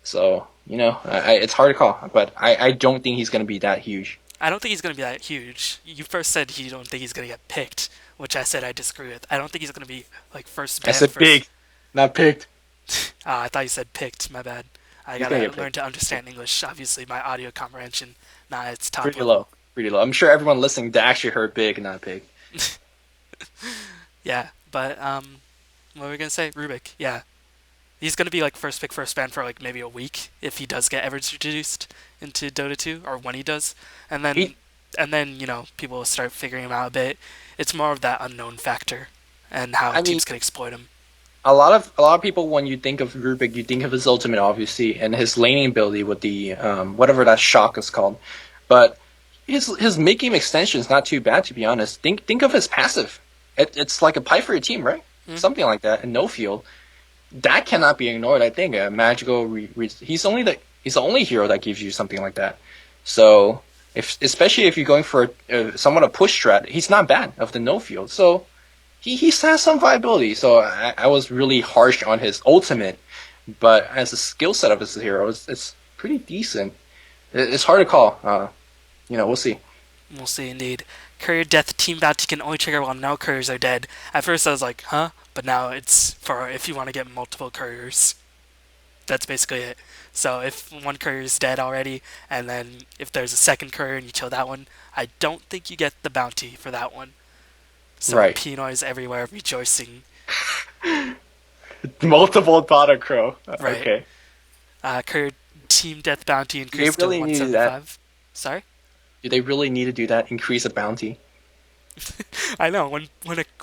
Speaker 2: So, it's hard to call, but I don't think he's going to be that huge.
Speaker 1: I don't think he's going to be that huge. You first said you don't think he's going to get picked, which I said I disagree with. I don't think he's going to be like first
Speaker 2: I
Speaker 1: ban,
Speaker 2: said
Speaker 1: first.
Speaker 2: big, not picked.
Speaker 1: I thought you said picked. My bad. I
Speaker 2: He's going to
Speaker 1: gotta
Speaker 2: get
Speaker 1: learn
Speaker 2: picked.
Speaker 1: to understand English. Obviously, my audio comprehension, nah, it's top
Speaker 2: Pretty
Speaker 1: level.
Speaker 2: low. Pretty low. I'm sure everyone listening to actually heard big, not big.
Speaker 1: Yeah, but what were we gonna say? Rubik. Yeah, he's gonna be like first pick, first ban for like maybe a week if he does get ever introduced into Dota 2, or when he does, and then
Speaker 2: He,
Speaker 1: people will start figuring him out a bit. It's more of that unknown factor and how
Speaker 2: I mean,
Speaker 1: teams can exploit him.
Speaker 2: a lot of people, when you think of Rubik, you think of his ultimate, obviously, and his laning ability with the whatever that shock is called. But his mid game extension is not too bad, to be honest. Think of his passive. It's like a pipe for your team, right?
Speaker 1: Hmm?
Speaker 2: Something like that, and no field. That cannot be ignored. I think a magical. He's the only hero that gives you something like that. So especially if you're going for somewhat a push strat, he's not bad of the no field. So he has some viability. So I was really harsh on his ultimate, but as a skill set of his hero, it's pretty decent. It's hard to call. We'll see.
Speaker 1: We'll see indeed. Courier death team bounty can only trigger while no couriers are dead. At first I was like, huh? But now it's for if you want to get multiple couriers. That's basically it. So if one courier is dead already, and then if there's a second courier and you kill that one, I don't think you get the bounty for that one. So
Speaker 2: Right.
Speaker 1: Pinoy is everywhere rejoicing.
Speaker 2: Multiple Dota Crow.
Speaker 1: Right.
Speaker 2: Okay.
Speaker 1: Courier team death bounty
Speaker 2: Do they
Speaker 1: increased to
Speaker 2: really need to do that?
Speaker 1: 175. Sorry?
Speaker 2: Do they really need to do that? Increase the bounty?
Speaker 1: I know.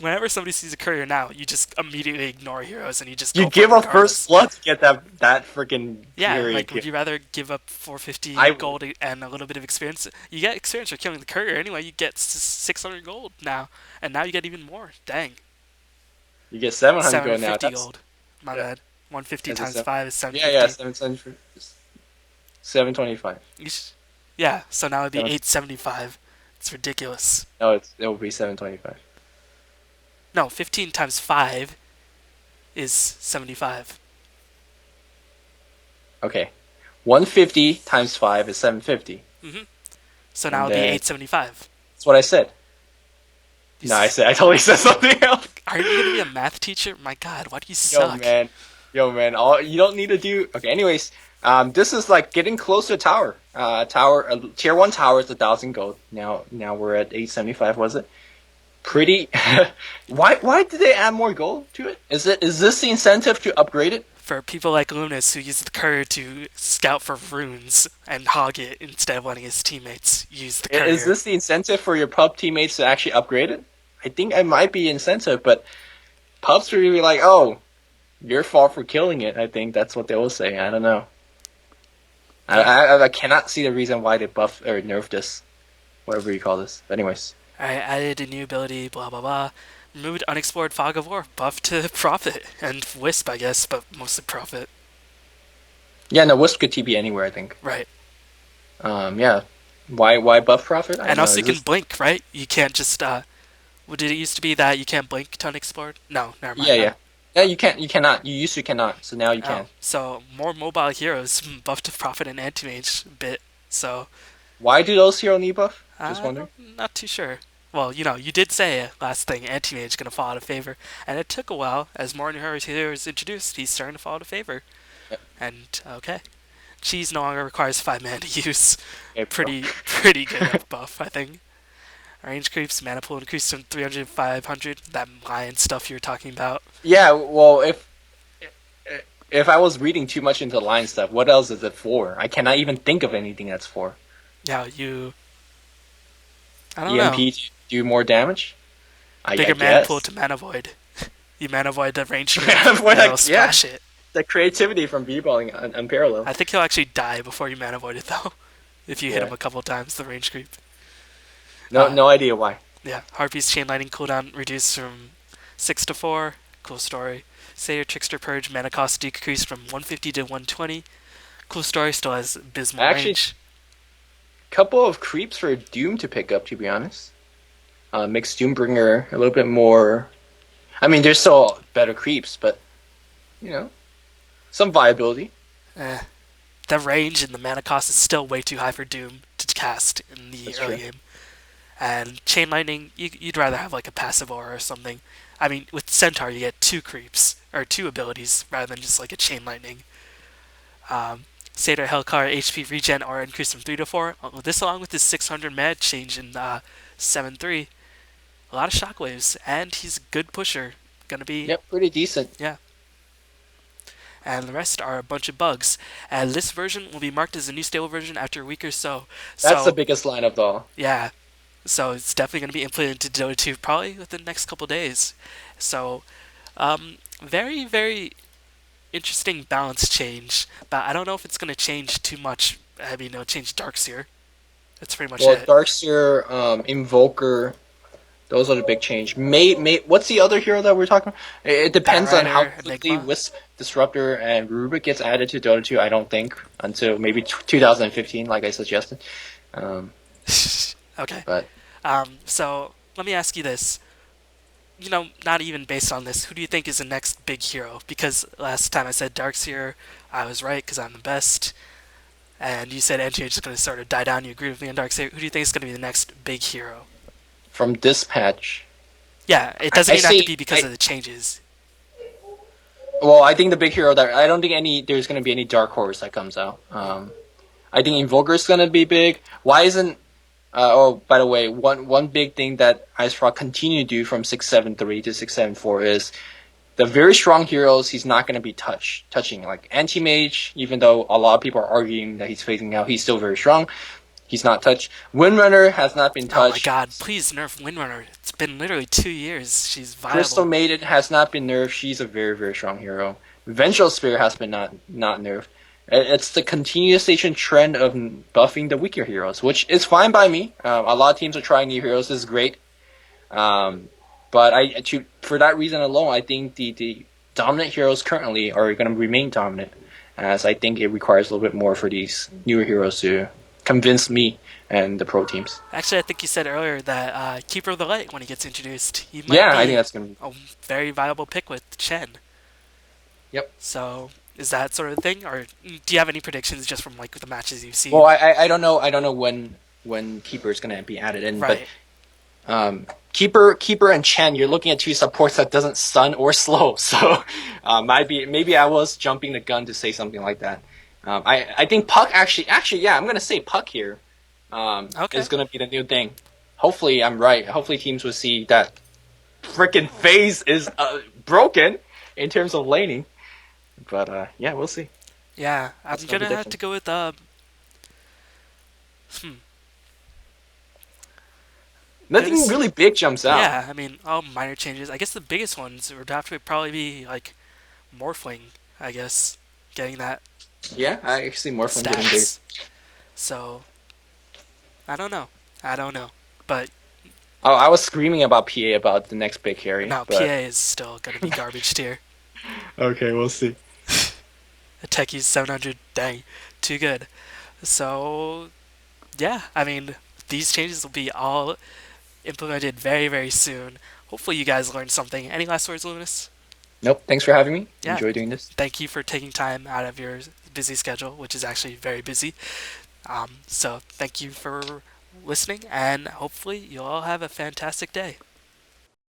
Speaker 1: Whenever somebody sees a courier now, you just immediately ignore heroes and you just
Speaker 2: You
Speaker 1: go for it
Speaker 2: give up first
Speaker 1: regardless.
Speaker 2: blood to get that freaking
Speaker 1: Yeah,
Speaker 2: fury
Speaker 1: like
Speaker 2: kill.
Speaker 1: would you rather give up 450
Speaker 2: I
Speaker 1: gold and a little bit of experience? You get experience for killing the courier anyway. You get 600 gold now, and now you get even more. Dang,
Speaker 2: You get 700 gold now.
Speaker 1: 750
Speaker 2: That's
Speaker 1: gold. My
Speaker 2: yeah.
Speaker 1: bad. 150
Speaker 2: Is it
Speaker 1: times
Speaker 2: seven?
Speaker 1: 5 is
Speaker 2: Yeah,
Speaker 1: 750.
Speaker 2: 725.
Speaker 1: Yeah, so now it'd be
Speaker 2: Seven,
Speaker 1: 875. It's ridiculous.
Speaker 2: no, it will be 725.
Speaker 1: No, 15 times 5 is 75.
Speaker 2: Okay. 150 times 5 is 750.
Speaker 1: So
Speaker 2: And
Speaker 1: now it'd be
Speaker 2: then
Speaker 1: 875.
Speaker 2: that's what I said.
Speaker 1: You
Speaker 2: No, I totally said something else.
Speaker 1: Aren't you gonna be a math teacher? My God, why do you
Speaker 2: Yo,
Speaker 1: suck?
Speaker 2: man. Yo, man. All you don't need to do. Okay. Anyways, this is like getting close to tower. Tier 1 tower is 1,000 gold. Now we're at 875. Was it? Pretty. Why did they add more gold to it? Is this the incentive to upgrade it?
Speaker 1: For people like Luminous who use the courier to scout for runes and hog it instead of letting his teammates use the courier.
Speaker 2: Is this the incentive for your pub teammates to actually upgrade it? I think it might be incentive, but pubs are really like, oh, your fault for killing it. I think that's what they will say. I don't know. I cannot see the reason why they buff or nerf this, whatever you call this. But anyways,
Speaker 1: I added a new ability, blah blah blah. Removed unexplored fog of war, buff to Prophet and Wisp, I guess, but mostly Prophet.
Speaker 2: yeah, no, Wisp could TP anywhere. I think.
Speaker 1: Right.
Speaker 2: Yeah. Why buff profit? I
Speaker 1: And
Speaker 2: don't
Speaker 1: also
Speaker 2: know.
Speaker 1: you can blink, right? You can't just what did it used to be that you can't blink to unexplored? No, never mind.
Speaker 2: Yeah, you can't. You cannot. You used to cannot. So now you
Speaker 1: Oh,
Speaker 2: can.
Speaker 1: so more mobile heroes buff to Prophet and Anti-Mage a bit. So
Speaker 2: Why do those hero need buff? Just wondering.
Speaker 1: not too sure. Well, you did say last thing Anti-Mage gonna fall out of favor, and it took a while. As more new heroes introduced, he's starting to fall out of favor.
Speaker 2: Yep.
Speaker 1: And okay, Cheese no longer requires 5 mana to use.
Speaker 2: Okay, bro.
Speaker 1: Pretty good up buff, I think. Range creeps, mana pool increased from 300 to 500. That lion stuff you were talking about.
Speaker 2: Yeah. Well, if I was reading too much into line stuff, what else is it for? I cannot even think of anything that's for.
Speaker 1: Yeah, I don't know.
Speaker 2: EMP to do more damage. I
Speaker 1: Bigger mana
Speaker 2: guess.
Speaker 1: pool to mana void. You mana void the range creep,
Speaker 2: Mana void,
Speaker 1: and it'll
Speaker 2: yeah.
Speaker 1: splash it.
Speaker 2: The creativity from b-balling unparalleled.
Speaker 1: I think he'll actually die before you mana void it though. If you hit
Speaker 2: Yeah.
Speaker 1: him a couple times, the range creep.
Speaker 2: No idea why.
Speaker 1: Yeah, Harpy's chain lightning cooldown reduced from 6 to 4. Cool story. Seer Trickster Purge mana cost decreased from 150 to 120. Cool story, still has abysmal
Speaker 2: Actually,
Speaker 1: range.
Speaker 2: Couple of creeps for Doom to pick up, to be honest. Makes Doombringer a little bit more. I mean, there's still better creeps, but some viability.
Speaker 1: The range and the mana cost is still way too high for Doom to cast in the
Speaker 2: That's
Speaker 1: early
Speaker 2: true.
Speaker 1: game. And Chain Lightning, you'd rather have like a passive aura or something. I mean, with Centaur you get 2 creeps, or 2 abilities, rather than just like a Chain Lightning. Satyr Hellcar HP regen aura increased from 3 to 4. This along with his 600 mag change in 7-3. A lot of shockwaves, and he's a good pusher. Gonna be...
Speaker 2: Yep, pretty decent.
Speaker 1: Yeah. And the rest are a bunch of bugs. And this version will be marked as a new stable version after a week or so.
Speaker 2: That's the biggest line of all.
Speaker 1: Yeah. So it's definitely going to be implemented into Dota 2 probably within the next couple days. So, very, very interesting balance change. But I don't know if it's going to change too much. I mean, it'll change Darkseer. That's pretty much
Speaker 2: Well,
Speaker 1: it.
Speaker 2: Darkseer, Invoker, those are the big change. What's the other hero that we're talking about? It depends on how
Speaker 1: Batrider,
Speaker 2: quickly
Speaker 1: Enigma.
Speaker 2: Wisp, Disruptor, and Rubik gets added to Dota 2. I don't think until maybe 2015, like I suggested.
Speaker 1: Okay.
Speaker 2: But
Speaker 1: So let me ask you this. Not even based on this, who do you think is the next big hero? Because last time I said Darkseer, I was right because I'm the best. And you said NGH is going to sort of die down. You agree with me on Darkseer. Who do you think is going to be the next big hero?
Speaker 2: from this patch,
Speaker 1: Yeah, it doesn't
Speaker 2: I
Speaker 1: even have to
Speaker 2: see-
Speaker 1: be because
Speaker 2: I-
Speaker 1: of the changes.
Speaker 2: Well, I think the big hero that I don't think there's gonna be any dark horse that comes out. I think Invoker's gonna be big. Why isn't oh, by the way, one big thing that IceFrog continue to do from 673 to 674 is the very strong heroes he's not gonna be touching. Like Anti-Mage, even though a lot of people are arguing that he's phasing out, he's still very strong. He's not touched. Windrunner has not been
Speaker 1: Oh my
Speaker 2: touched.
Speaker 1: god, please nerf Windrunner. It's been literally 2 years. She's
Speaker 2: Crystal
Speaker 1: viable.
Speaker 2: Maiden has not been nerfed. She's a very, very strong hero. Vengeful Spear has been not nerfed. It's the continuation trend of buffing the weaker heroes, which is fine by me. A lot of teams are trying new heroes. This is great. Um, but for that reason alone, I think the dominant heroes currently are going to remain dominant, as I think it requires a little bit more for these newer heroes to convince me and the pro teams.
Speaker 1: Actually, I think you said earlier that Keeper of the Light, when he gets introduced, he might
Speaker 2: Yeah, I think
Speaker 1: be
Speaker 2: that's going to.
Speaker 1: a very viable pick with Chen.
Speaker 2: Yep.
Speaker 1: So, is that sort of thing, or do you have any predictions just from like the matches you've
Speaker 2: Well,
Speaker 1: seen?
Speaker 2: I don't know. I don't know when Keeper is going to be added in, but
Speaker 1: Right.
Speaker 2: Keeper and Chen, you're looking at two supports that doesn't stun or slow. So maybe I was jumping the gun to say something like that. I think Puck actually yeah, I'm gonna say Puck here
Speaker 1: Okay.
Speaker 2: is gonna be the new thing. Hopefully I'm right. Hopefully teams will see that freaking phase is broken in terms of laning. But yeah, we'll see.
Speaker 1: Yeah, I'm
Speaker 2: That's my
Speaker 1: gonna have to
Speaker 2: prediction.
Speaker 1: go with hmm. Gonna
Speaker 2: Nothing really big jumps out.
Speaker 1: yeah. I mean, all minor changes. I guess the biggest ones would have to probably be like Morphling. I guess getting that
Speaker 2: Yeah, I actually more fun getting big.
Speaker 1: stats. So I don't know. I don't know. But
Speaker 2: Oh, I was screaming about PA about the next big carry,
Speaker 1: no,
Speaker 2: but
Speaker 1: PA is still gonna be garbage tier.
Speaker 2: okay, we'll see.
Speaker 1: The Techies 700, dang, too good. So yeah, I mean, these changes will be all implemented very, very soon. Hopefully, you guys learned something. Any last words, Luminous?
Speaker 2: Nope. Thanks for having me.
Speaker 1: Yeah,
Speaker 2: Enjoy doing this.
Speaker 1: thank you for taking time out of your busy schedule, which is actually very busy. So, thank you for listening, and hopefully, you'll all have a fantastic day.